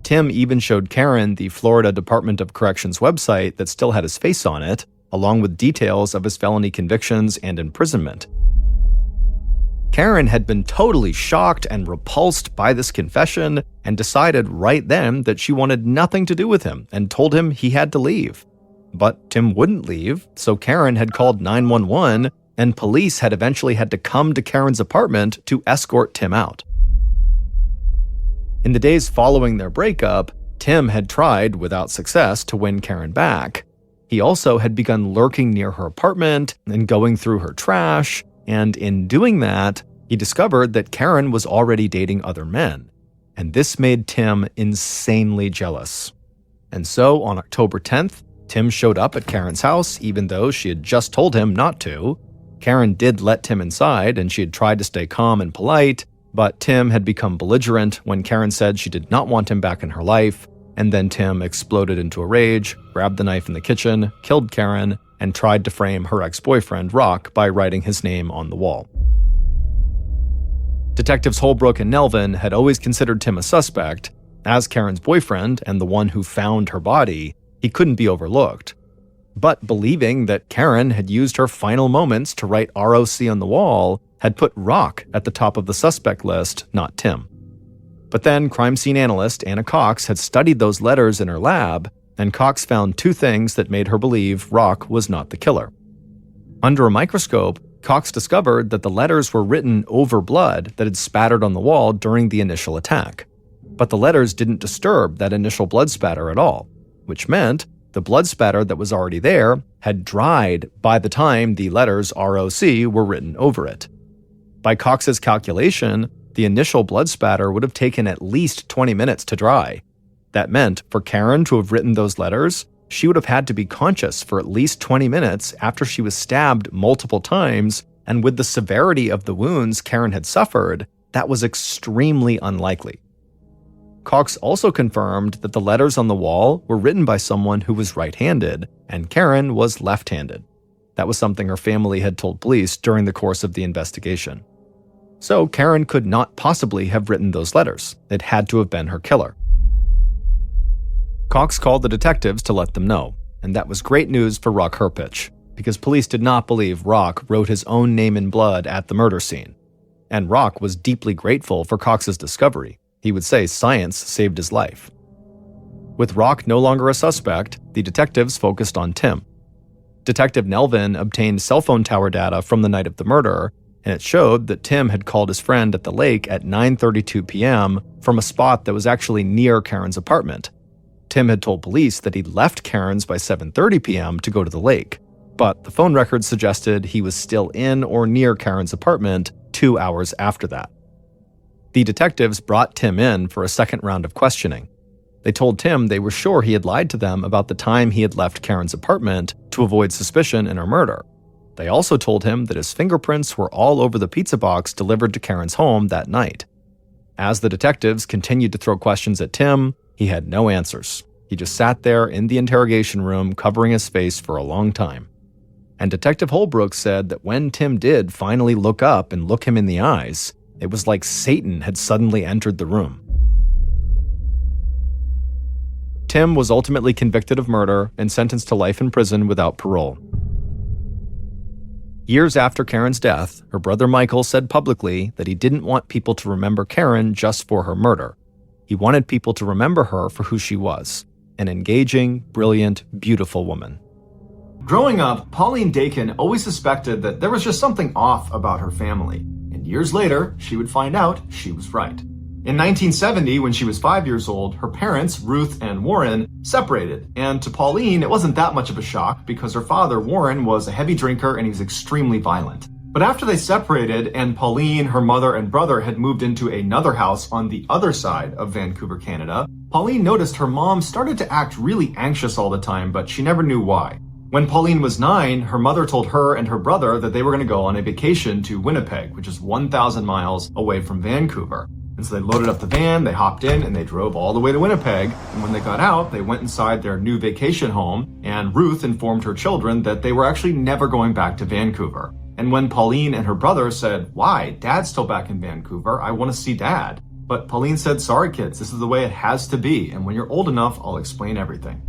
Tim even showed Karen the Florida Department of Corrections website that still had his face on it, along with details of his felony convictions and imprisonment. Karen had been totally shocked and repulsed by this confession and decided right then that she wanted nothing to do with him and told him he had to leave. But Tim wouldn't leave, so Karen had called 911, and police had eventually had to come to Karen's apartment to escort Tim out. In the days following their breakup, Tim had tried, without success, to win Karen back. He also had begun lurking near her apartment and going through her trash, and in doing that, he discovered that Karen was already dating other men. And this made Tim insanely jealous. And so, on October 10th, Tim showed up at Karen's house, even though she had just told him not to. Karen did let Tim inside, and she had tried to stay calm and polite, but Tim had become belligerent when Karen said she did not want him back in her life, and then Tim exploded into a rage, grabbed the knife in the kitchen, killed Karen, and tried to frame her ex-boyfriend, Rock, by writing his name on the wall. Detectives Holbrook and Nelvin had always considered Tim a suspect. As Karen's boyfriend and the one who found her body, he couldn't be overlooked. But believing that Karen had used her final moments to write ROC on the wall had put Rock at the top of the suspect list, not Tim. But then crime scene analyst Anna Cox had studied those letters in her lab, and Cox found two things that made her believe Rock was not the killer. Under a microscope, Cox discovered that the letters were written over blood that had spattered on the wall during the initial attack. But the letters didn't disturb that initial blood spatter at all, which meant the blood spatter that was already there had dried by the time the letters ROC were written over it. By Cox's calculation, the initial blood spatter would have taken at least 20 minutes to dry. That meant for Karen to have written those letters, she would have had to be conscious for at least 20 minutes after she was stabbed multiple times, and with the severity of the wounds Karen had suffered, that was extremely unlikely. Cox also confirmed that the letters on the wall were written by someone who was right-handed, and Karen was left-handed. That was something her family had told police during the course of the investigation. So Karen could not possibly have written those letters. It had to have been her killer. Cox called the detectives to let them know, and that was great news for Rock Herpich, because police did not believe Rock wrote his own name in blood at the murder scene. And Rock was deeply grateful for Cox's discovery. He would say science saved his life. With Rock no longer a suspect, the detectives focused on Tim. Detective Nelvin obtained cell phone tower data from the night of the murder, and it showed that Tim had called his friend at the lake at 9:32 p.m. from a spot that was actually near Karen's apartment. Tim had told police that he'd left Karen's by 7:30 p.m. to go to the lake, but the phone records suggested he was still in or near Karen's apartment 2 hours after that. The detectives brought Tim in for a second round of questioning. They told Tim they were sure he had lied to them about the time he had left Karen's apartment to avoid suspicion in her murder. They also told him that his fingerprints were all over the pizza box delivered to Karen's home that night. As the detectives continued to throw questions at Tim, he had no answers. He just sat there in the interrogation room covering his face for a long time. And Detective Holbrook said that when Tim did finally look up and look him in the eyes, it was like Satan had suddenly entered the room. Tim was ultimately convicted of murder and sentenced to life in prison without parole. Years after Karen's death, her brother Michael said publicly that he didn't want people to remember Karen just for her murder. He wanted people to remember her for who she was, an engaging, brilliant, beautiful woman. Growing up, Pauline Dakin always suspected that there was just something off about her family, and years later, she would find out she was right. In 1970, when she was 5 years old, her parents, Ruth and Warren, separated, and to Pauline, it wasn't that much of a shock because her father, Warren, was a heavy drinker and he was extremely violent. But after they separated and Pauline, her mother, and brother had moved into another house on the other side of Vancouver, Canada, Pauline noticed her mom started to act really anxious all the time, but she never knew why. When Pauline was 9, her mother told her and her brother that they were going to go on a vacation to Winnipeg, which is 1,000 miles away from Vancouver. And so they loaded up the van, they hopped in, and they drove all the way to Winnipeg. And when they got out, they went inside their new vacation home, and Ruth informed her children that they were actually never going back to Vancouver. And when Pauline and her brother said, "Why? Dad's still back in Vancouver. I want to see Dad." But Pauline said, "Sorry kids, this is the way it has to be, and when you're old enough, I'll explain everything."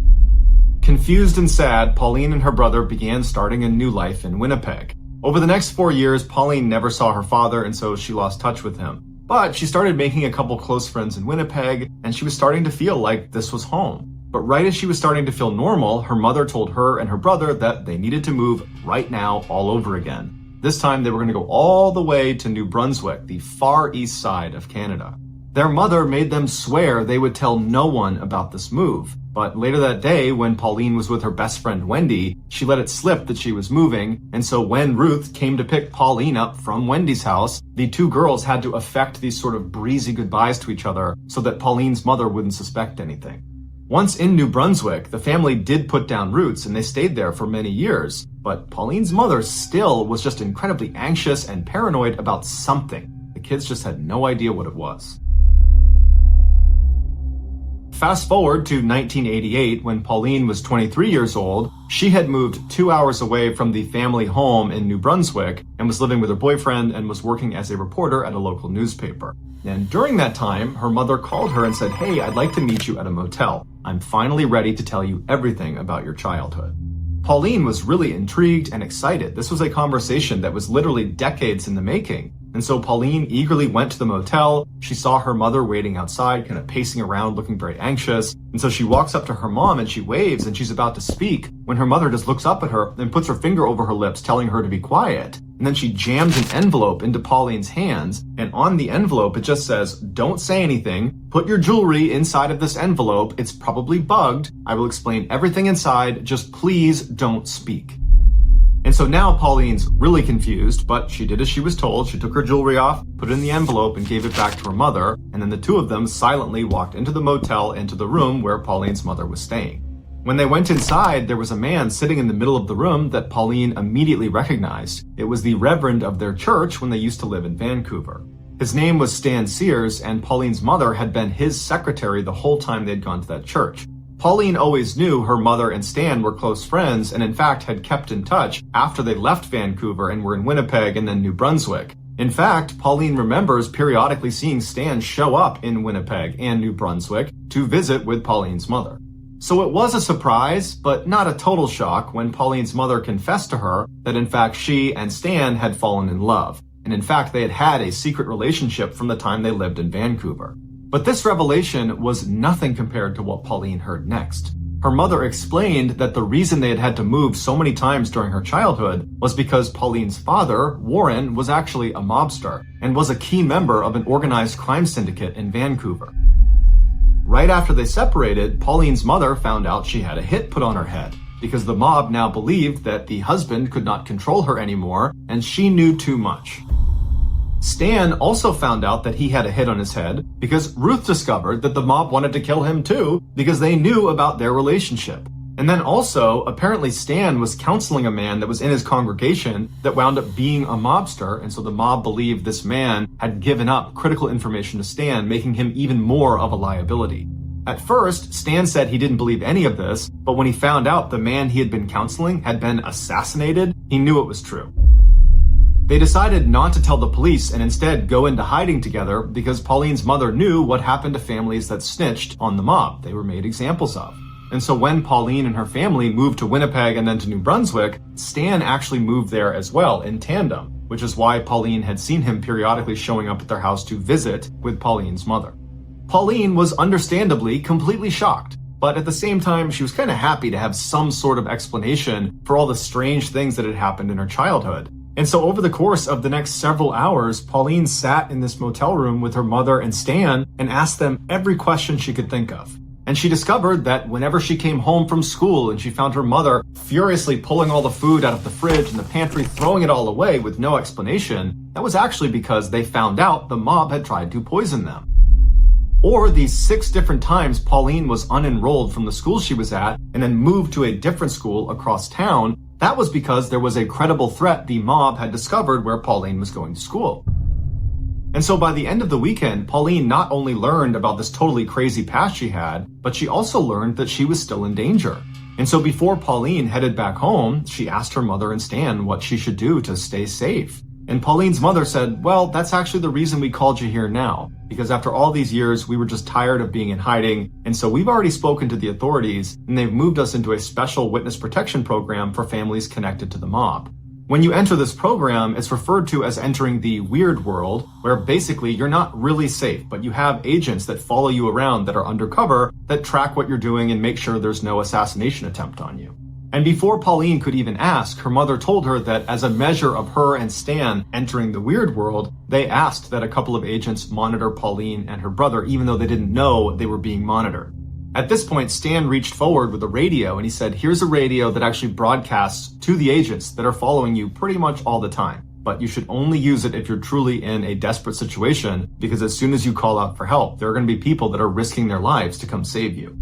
Confused and sad, Pauline and her brother began starting a new life in Winnipeg. Over the next 4 years, Pauline never saw her father, and so she lost touch with him. But she started making a couple close friends in Winnipeg, and she was starting to feel like this was home. But right as she was starting to feel normal, her mother told her and her brother that they needed to move right now all over again. This time they were going to go all the way to New Brunswick, the far east side of Canada. Their mother made them swear they would tell no one about this move. But later that day, when Pauline was with her best friend Wendy, she let it slip that she was moving, and so when Ruth came to pick Pauline up from Wendy's house, the two girls had to effect these sort of breezy goodbyes to each other so that Pauline's mother wouldn't suspect anything. Once in New Brunswick, the family did put down roots and they stayed there for many years, but Pauline's mother still was just incredibly anxious and paranoid about something. The kids just had no idea what it was. Fast forward to 1988, when Pauline was 23 years old, she had moved 2 hours away from the family home in New Brunswick and was living with her boyfriend and was working as a reporter at a local newspaper. And during that time, her mother called her and said, "Hey, I'd like to meet you at a motel. I'm finally ready to tell you everything about your childhood." Pauline was really intrigued and excited. This was a conversation that was literally decades in the making. And so Pauline eagerly went to the motel. She saw her mother waiting outside, kind of pacing around, looking very anxious. And so she walks up to her mom and she waves and she's about to speak when her mother just looks up at her and puts her finger over her lips, telling her to be quiet. And then she jams an envelope into Pauline's hands. And on the envelope, it just says, "Don't say anything. Put your jewelry inside of this envelope. It's probably bugged. I will explain everything inside. Just please don't speak." And so now Pauline's really confused, but she did as she was told. She took her jewelry off, put it in the envelope, and gave it back to her mother. And then the two of them silently walked into the motel, into the room where Pauline's mother was staying. When they went inside, there was a man sitting in the middle of the room that Pauline immediately recognized. It was the reverend of their church when they used to live in Vancouver. His name was Stan Sears, and Pauline's mother had been his secretary the whole time they'd gone to that church. Pauline always knew her mother and Stan were close friends and in fact had kept in touch after they left Vancouver and were in Winnipeg and then New Brunswick. In fact, Pauline remembers periodically seeing Stan show up in Winnipeg and New Brunswick to visit with Pauline's mother. So it was a surprise, but not a total shock when Pauline's mother confessed to her that in fact she and Stan had fallen in love. And in fact, they had had a secret relationship from the time they lived in Vancouver. But this revelation was nothing compared to what Pauline heard next. Her mother explained that the reason they had to move so many times during her childhood was because Pauline's father, Warren, was actually a mobster and was a key member of an organized crime syndicate in Vancouver. Right after they separated, Pauline's mother found out she had a hit put on her head because the mob now believed that the husband could not control her anymore and she knew too much. Stan also found out that he had a hit on his head because Ruth discovered that the mob wanted to kill him too because they knew about their relationship. And then also, apparently Stan was counseling a man that was in his congregation that wound up being a mobster, and so the mob believed this man had given up critical information to Stan, making him even more of a liability. At first, Stan said he didn't believe any of this, but when he found out the man he had been counseling had been assassinated, he knew it was true. They decided not to tell the police and instead go into hiding together because Pauline's mother knew what happened to families that snitched on the mob. They were made examples of. And so when Pauline and her family moved to Winnipeg and then to New Brunswick, Stan actually moved there as well in tandem, which is why Pauline had seen him periodically showing up at their house to visit with Pauline's mother. Pauline was understandably completely shocked, but at the same time, she was kind of happy to have some sort of explanation for all the strange things that had happened in her childhood. And so over the course of the next several hours, Pauline sat in this motel room with her mother and Stan and asked them every question she could think of. And she discovered that whenever she came home from school and she found her mother furiously pulling all the food out of the fridge and the pantry, throwing it all away with no explanation, that was actually because they found out the mob had tried to poison them. Or the 6 different times Pauline was unenrolled from the school she was at and then moved to a different school across town, that was because there was a credible threat the mob had discovered where Pauline was going to school. And so by the end of the weekend, Pauline not only learned about this totally crazy past she had, but she also learned that she was still in danger. And so before Pauline headed back home, she asked her mother and Stan what she should do to stay safe. And Pauline's mother said, "Well, that's actually the reason we called you here now, because after all these years, we were just tired of being in hiding, and so we've already spoken to the authorities, and they've moved us into a special witness protection program for families connected to the mob." When you enter this program, it's referred to as entering the weird world, where basically you're not really safe, but you have agents that follow you around that are undercover that track what you're doing and make sure there's no assassination attempt on you. And before Pauline could even ask, her mother told her that as a measure of her and Stan entering the weird world, they asked that a couple of agents monitor Pauline and her brother, even though they didn't know they were being monitored. At this point, Stan reached forward with a radio and he said, here's a radio that actually broadcasts to the agents that are following you pretty much all the time. But you should only use it if you're truly in a desperate situation, because as soon as you call out for help, there are going to be people that are risking their lives to come save you.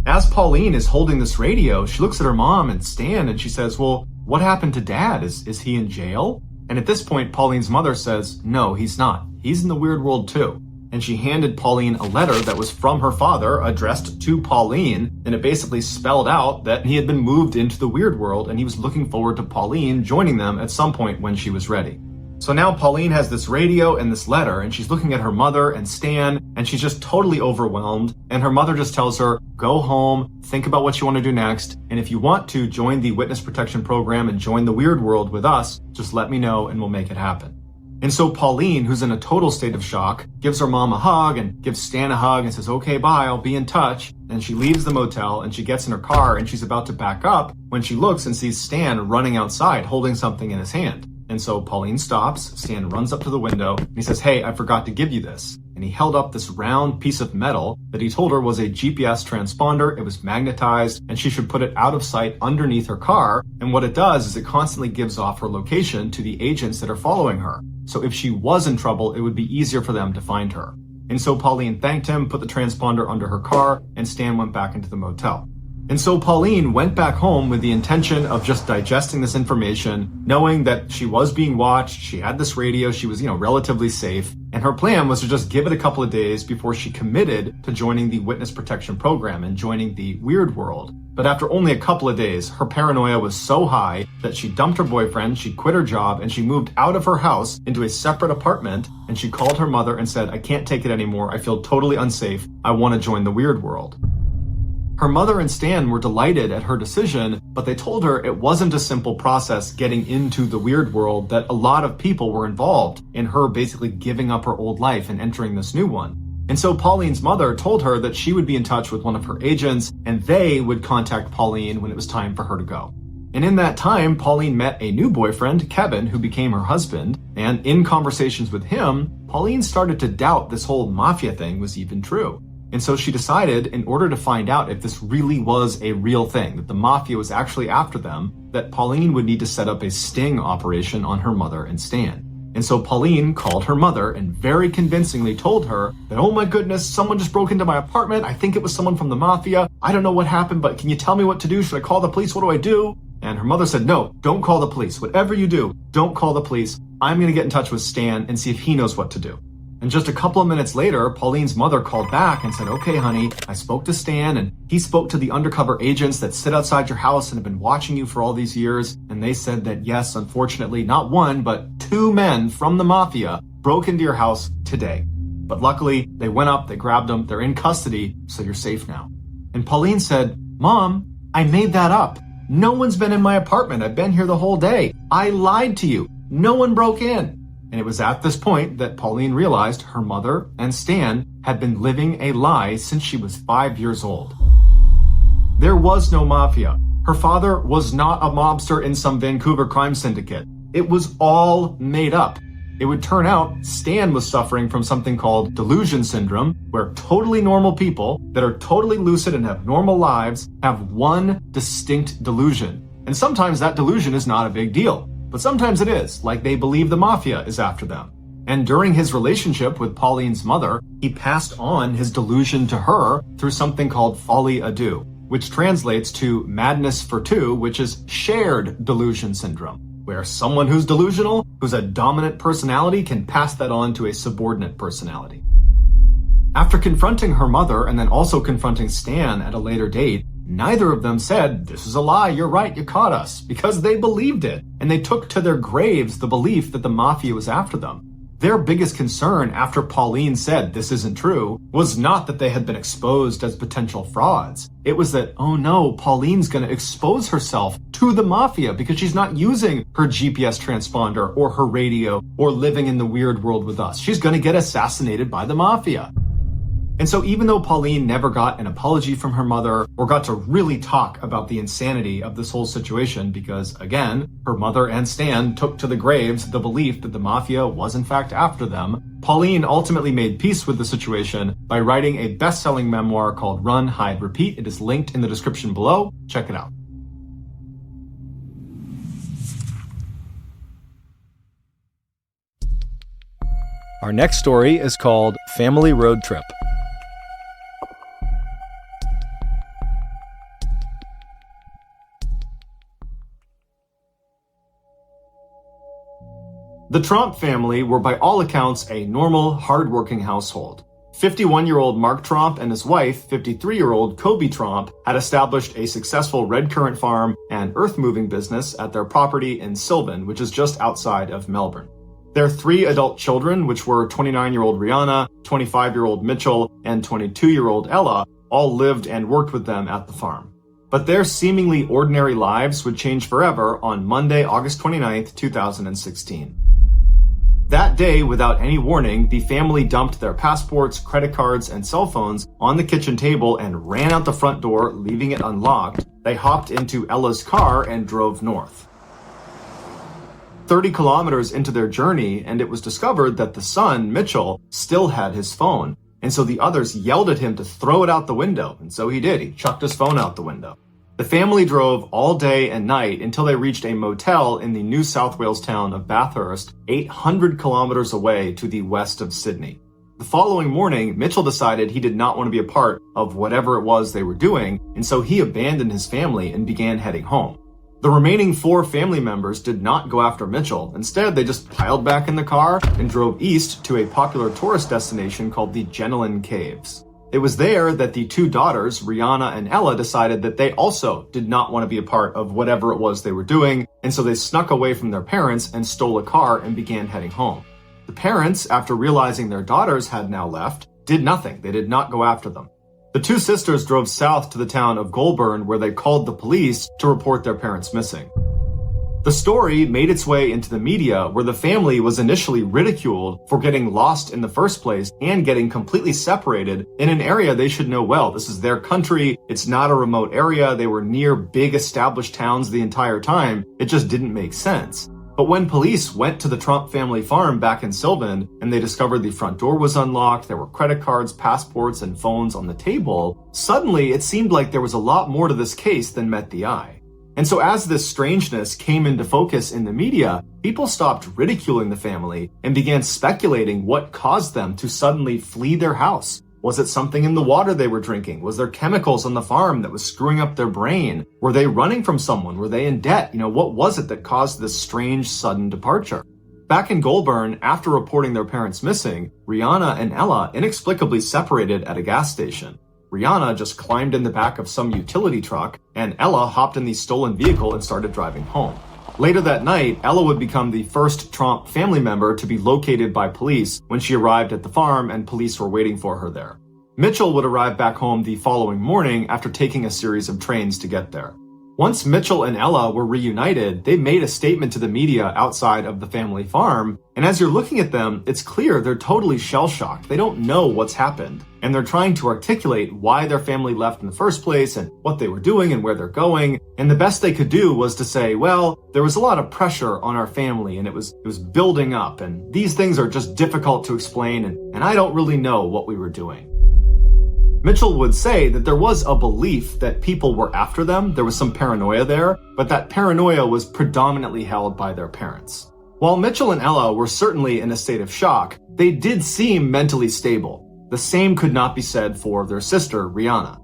As Pauline is holding this radio, she looks at her mom and Stan and she says, well, what happened to Dad? Is he in jail? And at this point, Pauline's mother says, no, he's not. He's in the weird world too. And she handed Pauline a letter that was from her father addressed to Pauline, and it basically spelled out that he had been moved into the weird world and he was looking forward to Pauline joining them at some point when she was ready. So now Pauline has this radio and this letter, and she's looking at her mother and Stan, and she's just totally overwhelmed, and her mother just tells her, go home, think about what you want to do next, and if you want to join the witness protection program and join the weird world with us, just let me know and we'll make it happen. And so Pauline, who's in a total state of shock, gives her mom a hug and gives Stan a hug and says, okay, bye, I'll be in touch. And she leaves the motel and she gets in her car and she's about to back up when she looks and sees Stan running outside holding something in his hand. And so Pauline stops, Stan runs up to the window and he says, hey, I forgot to give you this. And he held up this round piece of metal that he told her was a GPS transponder. It was magnetized and she should put it out of sight underneath her car. And what it does is it constantly gives off her location to the agents that are following her. So if she was in trouble, it would be easier for them to find her. And so Pauline thanked him, put the transponder under her car, and Stan went back into the motel. And so Pauline went back home with the intention of just digesting this information, knowing that she was being watched, she had this radio, she was, relatively safe, and her plan was to just give it a couple of days before she committed to joining the witness protection program and joining the weird world. But after only a couple of days, her paranoia was so high that she dumped her boyfriend, she quit her job, and she moved out of her house into a separate apartment, and she called her mother and said, I can't take it anymore, I feel totally unsafe, I want to join the weird world. Her mother and Stan were delighted at her decision, but they told her it wasn't a simple process getting into the weird world, that a lot of people were involved in her basically giving up her old life and entering this new one. And so Pauline's mother told her that she would be in touch with one of her agents and they would contact Pauline when it was time for her to go. And in that time, Pauline met a new boyfriend, Kevin, who became her husband. And in conversations with him, Pauline started to doubt this whole mafia thing was even true. And so she decided, in order to find out if this really was a real thing, that the mafia was actually after them, that Pauline would need to set up a sting operation on her mother and Stan. And so Pauline called her mother and very convincingly told her that, oh my goodness, someone just broke into my apartment. I think it was someone from the mafia. I don't know what happened, but can you tell me what to do? Should I call the police? What do I do? And her mother said, no, don't call the police. Whatever you do, don't call the police. I'm going to get in touch with Stan and see if he knows what to do. And just a couple of minutes later, Pauline's mother called back and said, okay, honey, I spoke to Stan and he spoke to the undercover agents that sit outside your house and have been watching you for all these years. And they said that, yes, unfortunately, not one, but 2 men from the mafia broke into your house today. But luckily, they went up, they grabbed them, they're in custody, so you're safe now. And Pauline said, Mom, I made that up. No one's been in my apartment. I've been here the whole day. I lied to you. No one broke in. And it was at this point that Pauline realized her mother and Stan had been living a lie since she was 5 years old. There was no mafia. Her father was not a mobster in some Vancouver crime syndicate. It was all made up. It would turn out Stan was suffering from something called delusion syndrome, where totally normal people that are totally lucid and have normal lives have one distinct delusion. And sometimes that delusion is not a big deal. But sometimes it is, like they believe the mafia is after them. And during his relationship with Pauline's mother, he passed on his delusion to her through something called folie à deux, which translates to madness for two, which is shared delusion syndrome, where someone who's delusional, who's a dominant personality, can pass that on to a subordinate personality. After confronting her mother and then also confronting Stan at a later date, neither of them said, this is a lie, you're right, you caught us, because they believed it, and they took to their graves the belief that the mafia was after them. Their biggest concern after Pauline said this isn't true was not that they had been exposed as potential frauds. It was that, oh no, Pauline's gonna expose herself to the mafia because she's not using her GPS transponder or her radio or living in the weird world with us. She's gonna get assassinated by the mafia. And so even though Pauline never got an apology from her mother or got to really talk about the insanity of this whole situation because, again, her mother and Stan took to the graves the belief that the mafia was in fact after them, Pauline ultimately made peace with the situation by writing a best-selling memoir called Run, Hide, Repeat. It is linked in the description below. Check it out. Our next story is called Family Road Trip. The Trump family were by all accounts a normal, hard-working household. 51-year-old Mark Trump and his wife, 53-year-old Kobe Trump, had established a successful red currant farm and earth-moving business at their property in Sylvan, which is just outside of Melbourne. Their 3 adult children, which were 29-year-old Rihanna, 25-year-old Mitchell, and 22-year-old Ella, all lived and worked with them at the farm. But their seemingly ordinary lives would change forever on Monday, August 29th, 2016. That day, without any warning, the family dumped their passports, credit cards, and cell phones on the kitchen table and ran out the front door, leaving it unlocked. They hopped into Ella's car and drove north. 30 kilometers into their journey, and it was discovered that the son, Mitchell, still had his phone. And so the others yelled at him to throw it out the window, and so he did. He chucked his phone out the window. The family drove all day and night until they reached a motel in the New South Wales town of Bathurst, 800 kilometers away to the west of Sydney. The following morning, Mitchell decided he did not want to be a part of whatever it was they were doing, and so he abandoned his family and began heading home. The remaining 4 family members did not go after Mitchell. Instead, they just piled back in the car and drove east to a popular tourist destination called the Jennelin Caves. It was there that the 2 daughters, Rihanna and Ella, decided that they also did not want to be a part of whatever it was they were doing, and so they snuck away from their parents and stole a car and began heading home. The parents, after realizing their daughters had now left, did nothing. They did not go after them. The 2 sisters drove south to the town of Goulburn, where they called the police to report their parents missing. The story made its way into the media, where the family was initially ridiculed for getting lost in the first place and getting completely separated in an area they should know well. This is their country. It's not a remote area. They were near big established towns the entire time. It just didn't make sense. But when police went to the Trump family farm back in Sylvan and they discovered the front door was unlocked, there were credit cards, passports, and phones on the table, suddenly it seemed like there was a lot more to this case than met the eye. And so as this strangeness came into focus in the media, people stopped ridiculing the family and began speculating what caused them to suddenly flee their house. Was it something in the water they were drinking? Was there chemicals on the farm that was screwing up their brain? Were they running from someone? Were they in debt? What was it that caused this strange, sudden departure? Back in Goulburn, after reporting their parents missing, Rihanna and Ella inexplicably separated at a gas station. Rihanna just climbed in the back of some utility truck, and Ella hopped in the stolen vehicle and started driving home. Later that night, Ella would become the first Trump family member to be located by police when she arrived at the farm and police were waiting for her there. Mitchell would arrive back home the following morning after taking a series of trains to get there. Once Mitchell and Ella were reunited, they made a statement to the media outside of the family farm, and as you're looking at them, it's clear they're totally shell-shocked. They don't know what's happened, and they're trying to articulate why their family left in the first place and what they were doing and where they're going, and the best they could do was to say, well, there was a lot of pressure on our family, and it was building up, and these things are just difficult to explain, and I don't really know what we were doing. Mitchell would say that there was a belief that people were after them, there was some paranoia there, but that paranoia was predominantly held by their parents. While Mitchell and Ella were certainly in a state of shock, they did seem mentally stable. The same could not be said for their sister, Rihanna.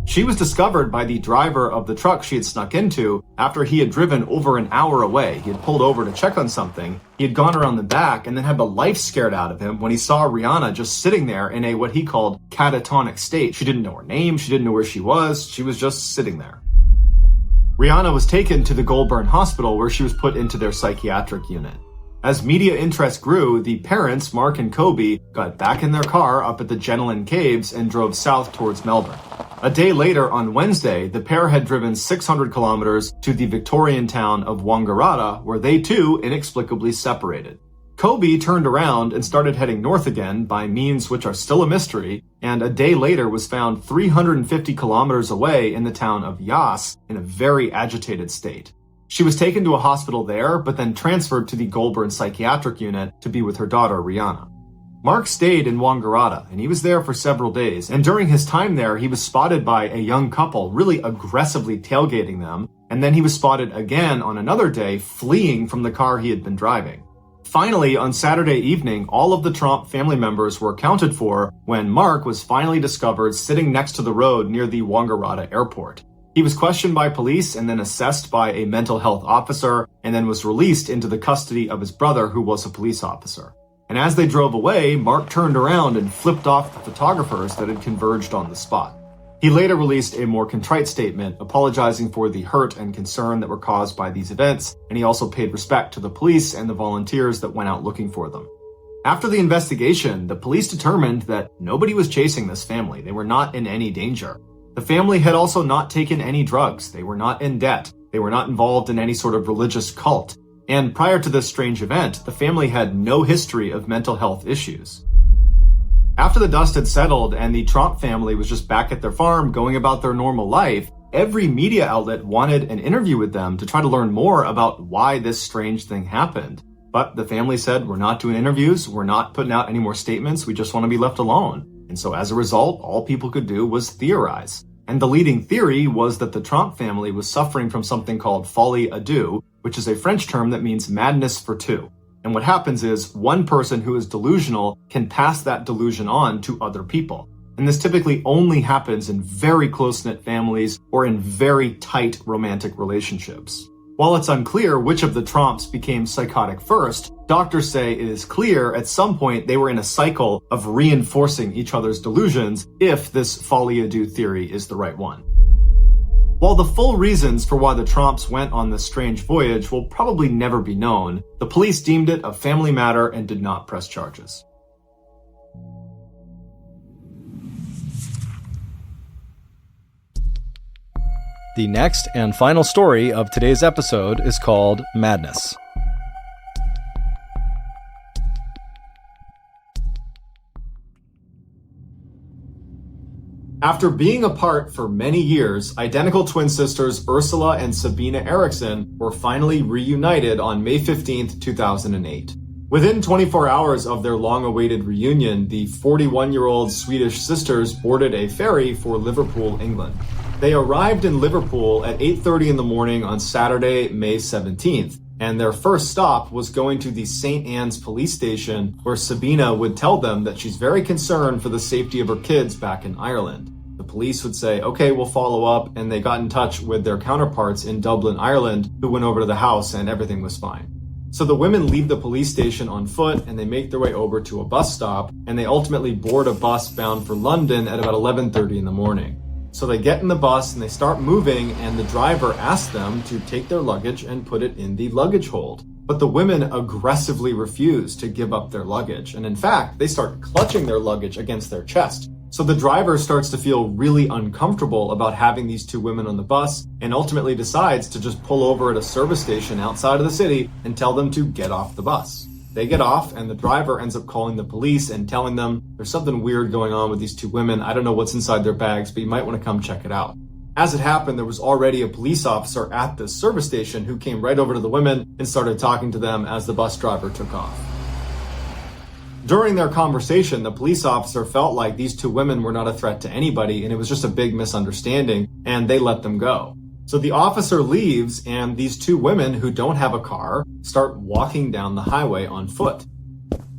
She was discovered by the driver of the truck she had snuck into after he had driven over an hour away. He had pulled over to check on something. He had gone around the back and then had the life scared out of him when he saw Rihanna just sitting there in a what he called catatonic state. She didn't know her name. She didn't know where she was just sitting there. Rihanna was taken to the Goulburn hospital where she was put into their psychiatric unit. As media interest grew, the parents, Mark and Kobe, got back in their car up at the Jenolan Caves and drove south towards Melbourne. A day later, on Wednesday, the pair had driven 600 kilometers to the Victorian town of Wangaratta, where they too inexplicably separated. Kobe turned around and started heading north again by means which are still a mystery, and a day later was found 350 kilometers away in the town of Yass in a very agitated state. She was taken to a hospital there, but then transferred to the Goulburn psychiatric unit to be with her daughter, Rihanna. Mark stayed in Wangaratta, and he was there for several days, and during his time there, he was spotted by a young couple really aggressively tailgating them, and then he was spotted again on another day fleeing from the car he had been driving. Finally, on Saturday evening, all of the Tromp family members were accounted for when Mark was finally discovered sitting next to the road near the Wangaratta airport. He was questioned by police and then assessed by a mental health officer and then was released into the custody of his brother, who was a police officer. And as they drove away, Mark turned around and flipped off the photographers that had converged on the spot. He later released a more contrite statement apologizing for the hurt and concern that were caused by these events, and he also paid respect to the police and the volunteers that went out looking for them. After the investigation, the police determined that nobody was chasing this family. They were not in any danger. The family had also not taken any drugs. They were not in debt. They were not involved in any sort of religious cult. And prior to this strange event, the family had no history of mental health issues. After the dust had settled and the Tromp family was just back at their farm going about their normal life, every media outlet wanted an interview with them to try to learn more about why this strange thing happened. But the family said, we're not doing interviews, we're not putting out any more statements, we just want to be left alone. And so as a result, all people could do was theorize. And the leading theory was that the Tromp family was suffering from something called folie à deux, which is a French term that means madness for two. And what happens is one person who is delusional can pass that delusion on to other people. And this typically only happens in very close-knit families or in very tight romantic relationships. While it's unclear which of the Tromps became psychotic first, doctors say it is clear at some point they were in a cycle of reinforcing each other's delusions if this folie à deux theory is the right one. While the full reasons for why the Tromps went on this strange voyage will probably never be known, the police deemed it a family matter and did not press charges. The next and final story of today's episode is called Madness. After being apart for many years, identical twin sisters Ursula and Sabina Eriksson were finally reunited on May 15, 2008. Within 24 hours of their long-awaited reunion, the 41-year-old Swedish sisters boarded a ferry for Liverpool, England. They arrived in Liverpool at 8:30 in the morning on Saturday, May 17th, and their first stop was going to the St. Anne's police station, where Sabina would tell them that she's very concerned for the safety of her kids back in Ireland. The police would say, okay, we'll follow up, and they got in touch with their counterparts in Dublin, Ireland, who went over to the house and everything was fine. So the women leave the police station on foot and they make their way over to a bus stop, and they ultimately board a bus bound for London at about 11:30 in the morning. So they get in the bus and they start moving, and the driver asks them to take their luggage and put it in the luggage hold. But the women aggressively refuse to give up their luggage. And in fact, they start clutching their luggage against their chest. So the driver starts to feel really uncomfortable about having these two women on the bus and ultimately decides to just pull over at a service station outside of the city and tell them to get off the bus. They get off, and the driver ends up calling the police and telling them there's something weird going on with these two women. I don't know what's inside their bags, but you might want to come check it out. As it happened, there was already a police officer at the service station who came right over to the women and started talking to them as the bus driver took off. During their conversation, the police officer felt like these two women were not a threat to anybody, and it was just a big misunderstanding, and they let them go. So the officer leaves, and these two women who don't have a car start walking down the highway on foot.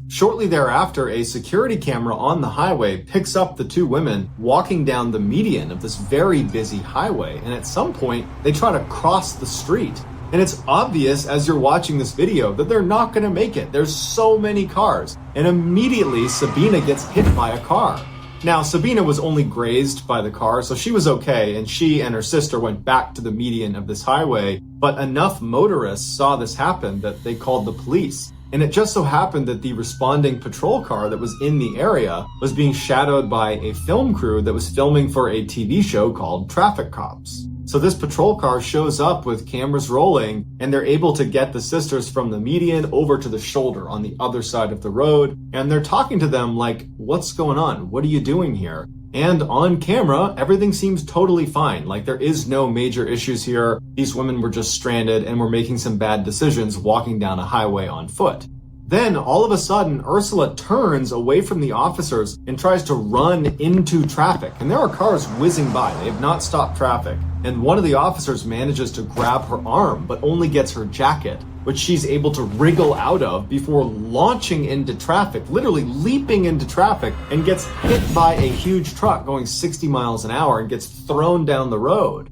Shortly thereafter, a security camera on the highway picks up the two women walking down the median of this very busy highway, and at some point, they try to cross the street. And it's obvious as you're watching this video that they're not going to make it. There's so many cars. And immediately, Sabina gets hit by a car. Now, Sabina was only grazed by the car, so she was okay, and she and her sister went back to the median of this highway. But enough motorists saw this happen that they called the police. And it just so happened that the responding patrol car that was in the area was being shadowed by a film crew that was filming for a TV show called Traffic Cops. So this patrol car shows up with cameras rolling, and they're able to get the sisters from the median over to the shoulder on the other side of the road. And they're talking to them like, what's going on? What are you doing here? And on camera, everything seems totally fine. Like there is no major issues here. These women were just stranded and were making some bad decisions walking down a highway on foot. Then all of a sudden, Ursula turns away from the officers and tries to run into traffic. And there are cars whizzing by. They have not stopped traffic. And one of the officers manages to grab her arm, but only gets her jacket, which she's able to wriggle out of before launching into traffic, literally leaping into traffic, and gets hit by a huge truck going 60 miles an hour and gets thrown down the road.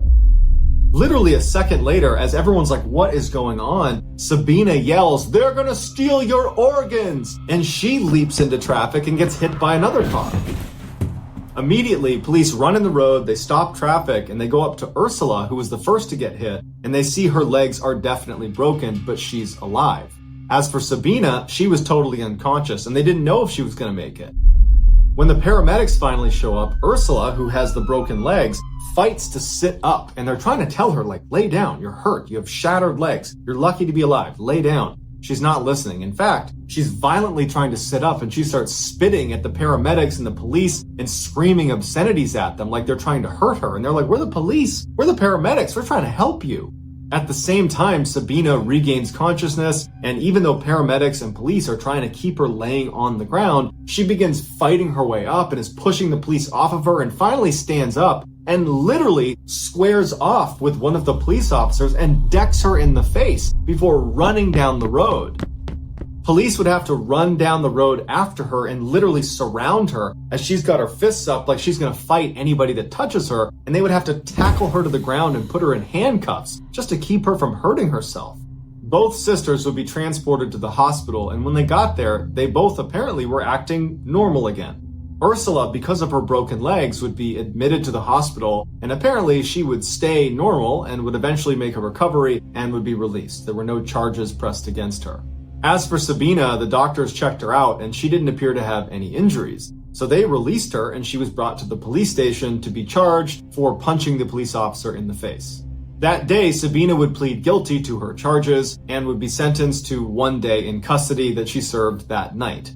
Literally a second later, as everyone's like, what is going on? Sabina yells, they're gonna steal your organs! And she leaps into traffic and gets hit by another car. Immediately, police run in the road, they stop traffic, and they go up to Ursula, who was the first to get hit, and they see her legs are definitely broken, but she's alive. As for Sabina, she was totally unconscious, and they didn't know if she was gonna make it. When the paramedics finally show up, Ursula, who has the broken legs, fights to sit up, and they're trying to tell her, like, lay down, you're hurt, you have shattered legs, you're lucky to be alive, lay down. She's not listening. In fact, she's violently trying to sit up, and she starts spitting at the paramedics and the police and screaming obscenities at them like they're trying to hurt her. And they're like, we're the police, we're the paramedics, we're trying to help you. At the same time, Sabina regains consciousness, and even though paramedics and police are trying to keep her laying on the ground, she begins fighting her way up and is pushing the police off of her and finally stands up and literally squares off with one of the police officers and decks her in the face before running down the road. Police would have to run down the road after her and literally surround her as she's got her fists up like she's going to fight anybody that touches her, and they would have to tackle her to the ground and put her in handcuffs just to keep her from hurting herself. Both sisters would be transported to the hospital, and when they got there, they both apparently were acting normal again. Ursula, because of her broken legs, would be admitted to the hospital, and apparently she would stay normal and would eventually make a recovery and would be released. There were no charges pressed against her. As for Sabina, the doctors checked her out and she didn't appear to have any injuries. So they released her and she was brought to the police station to be charged for punching the police officer in the face. That day, Sabina would plead guilty to her charges and would be sentenced to 1 day in custody that she served that night.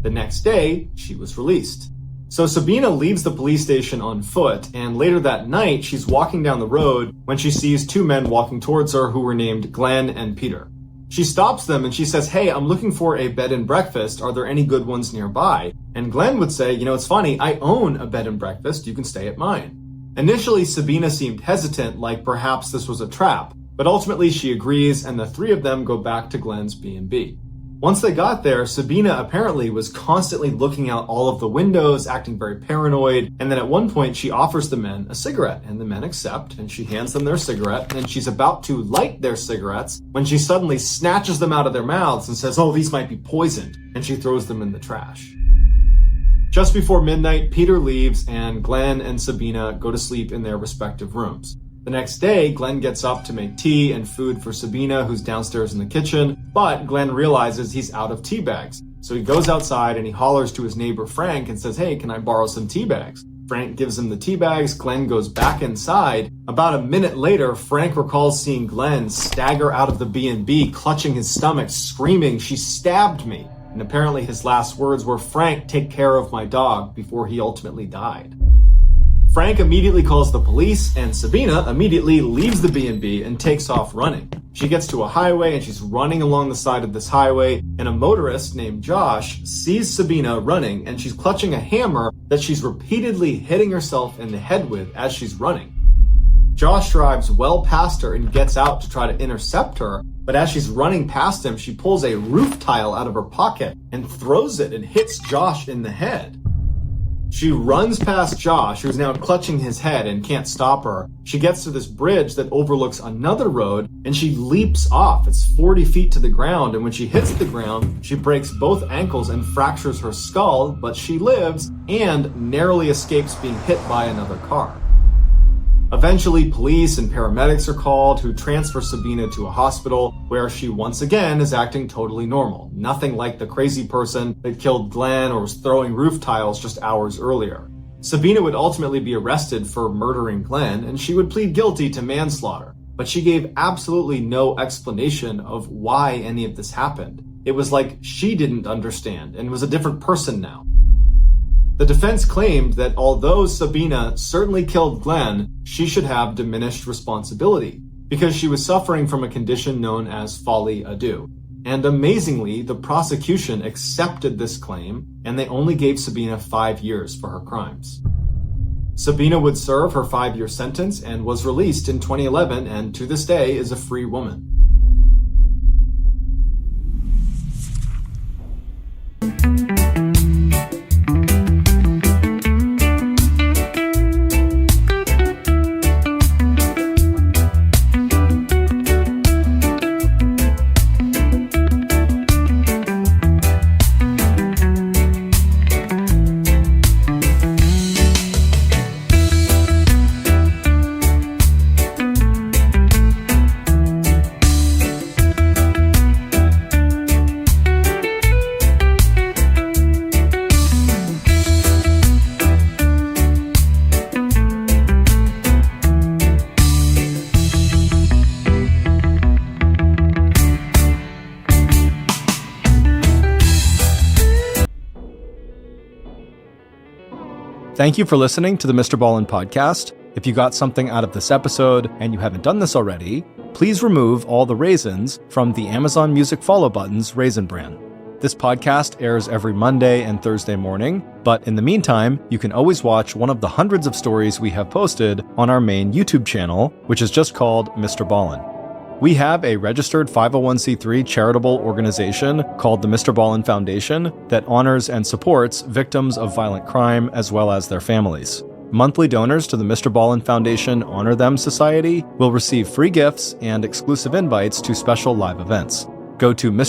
The next day, she was released. So Sabina leaves the police station on foot, and later that night, she's walking down the road when she sees two men walking towards her who were named Glenn and Peter. She stops them and she says, hey, I'm looking for a bed and breakfast. Are there any good ones nearby? And Glenn would say, it's funny, I own a bed and breakfast. You can stay at mine. Initially, Sabina seemed hesitant, like perhaps this was a trap, but ultimately she agrees and the three of them go back to Glenn's B&B. Once they got there, Sabina apparently was constantly looking out all of the windows, acting very paranoid, and then at one point she offers the men a cigarette, and the men accept, and she hands them their cigarette, and she's about to light their cigarettes when she suddenly snatches them out of their mouths and says, oh, these might be poisoned, and she throws them in the trash. Just before midnight, Peter leaves, and Glenn and Sabina go to sleep in their respective rooms. The next day, Glenn gets up to make tea and food for Sabina, who's downstairs in the kitchen, but Glenn realizes he's out of tea bags. So he goes outside and he hollers to his neighbor Frank and says, hey, can I borrow some tea bags? Frank gives him the tea bags. Glenn goes back inside. About a minute later, Frank recalls seeing Glenn stagger out of the B&B, clutching his stomach, screaming, she stabbed me. And apparently his last words were, Frank, take care of my dog, before he ultimately died. Frank immediately calls the police, and Sabina immediately leaves the B&B and takes off running. She gets to a highway and she's running along the side of this highway, and a motorist named Josh sees Sabina running, and she's clutching a hammer that she's repeatedly hitting herself in the head with as she's running. Josh drives well past her and gets out to try to intercept her, but as she's running past him, she pulls a roof tile out of her pocket and throws it and hits Josh in the head. She runs past Josh, who's now clutching his head and can't stop her. She gets to this bridge that overlooks another road, and she leaps off. It's 40 feet to the ground, and when she hits the ground, she breaks both ankles and fractures her skull, but she lives and narrowly escapes being hit by another car. Eventually, police and paramedics are called who transfer Sabina to a hospital where she once again is acting totally normal. Nothing like the crazy person that killed Glenn or was throwing roof tiles just hours earlier. Sabina would ultimately be arrested for murdering Glenn, and she would plead guilty to manslaughter. But she gave absolutely no explanation of why any of this happened. It was like she didn't understand and was a different person now. The defense claimed that although Sabina certainly killed Glenn, she should have diminished responsibility because she was suffering from a condition known as folie à deux. And amazingly, the prosecution accepted this claim and they only gave Sabina 5 years for her crimes. Sabina would serve her 5-year sentence and was released in 2011 and to this day is a free woman. Thank you for listening to the MrBallen's podcast. If you got something out of this episode and you haven't done this already, please remove all the raisins from the Amazon Music follow button's Raisin brand. This podcast airs every Monday and Thursday morning, but in the meantime, you can always watch one of the hundreds of stories we have posted on our main YouTube channel, which is just called MrBallen. We have a registered 501c3 charitable organization called the MrBallen's Foundation that honors and supports victims of violent crime as well as their families. Monthly donors to the MrBallen's Foundation Honor Them Society will receive free gifts and exclusive invites to special live events. Go to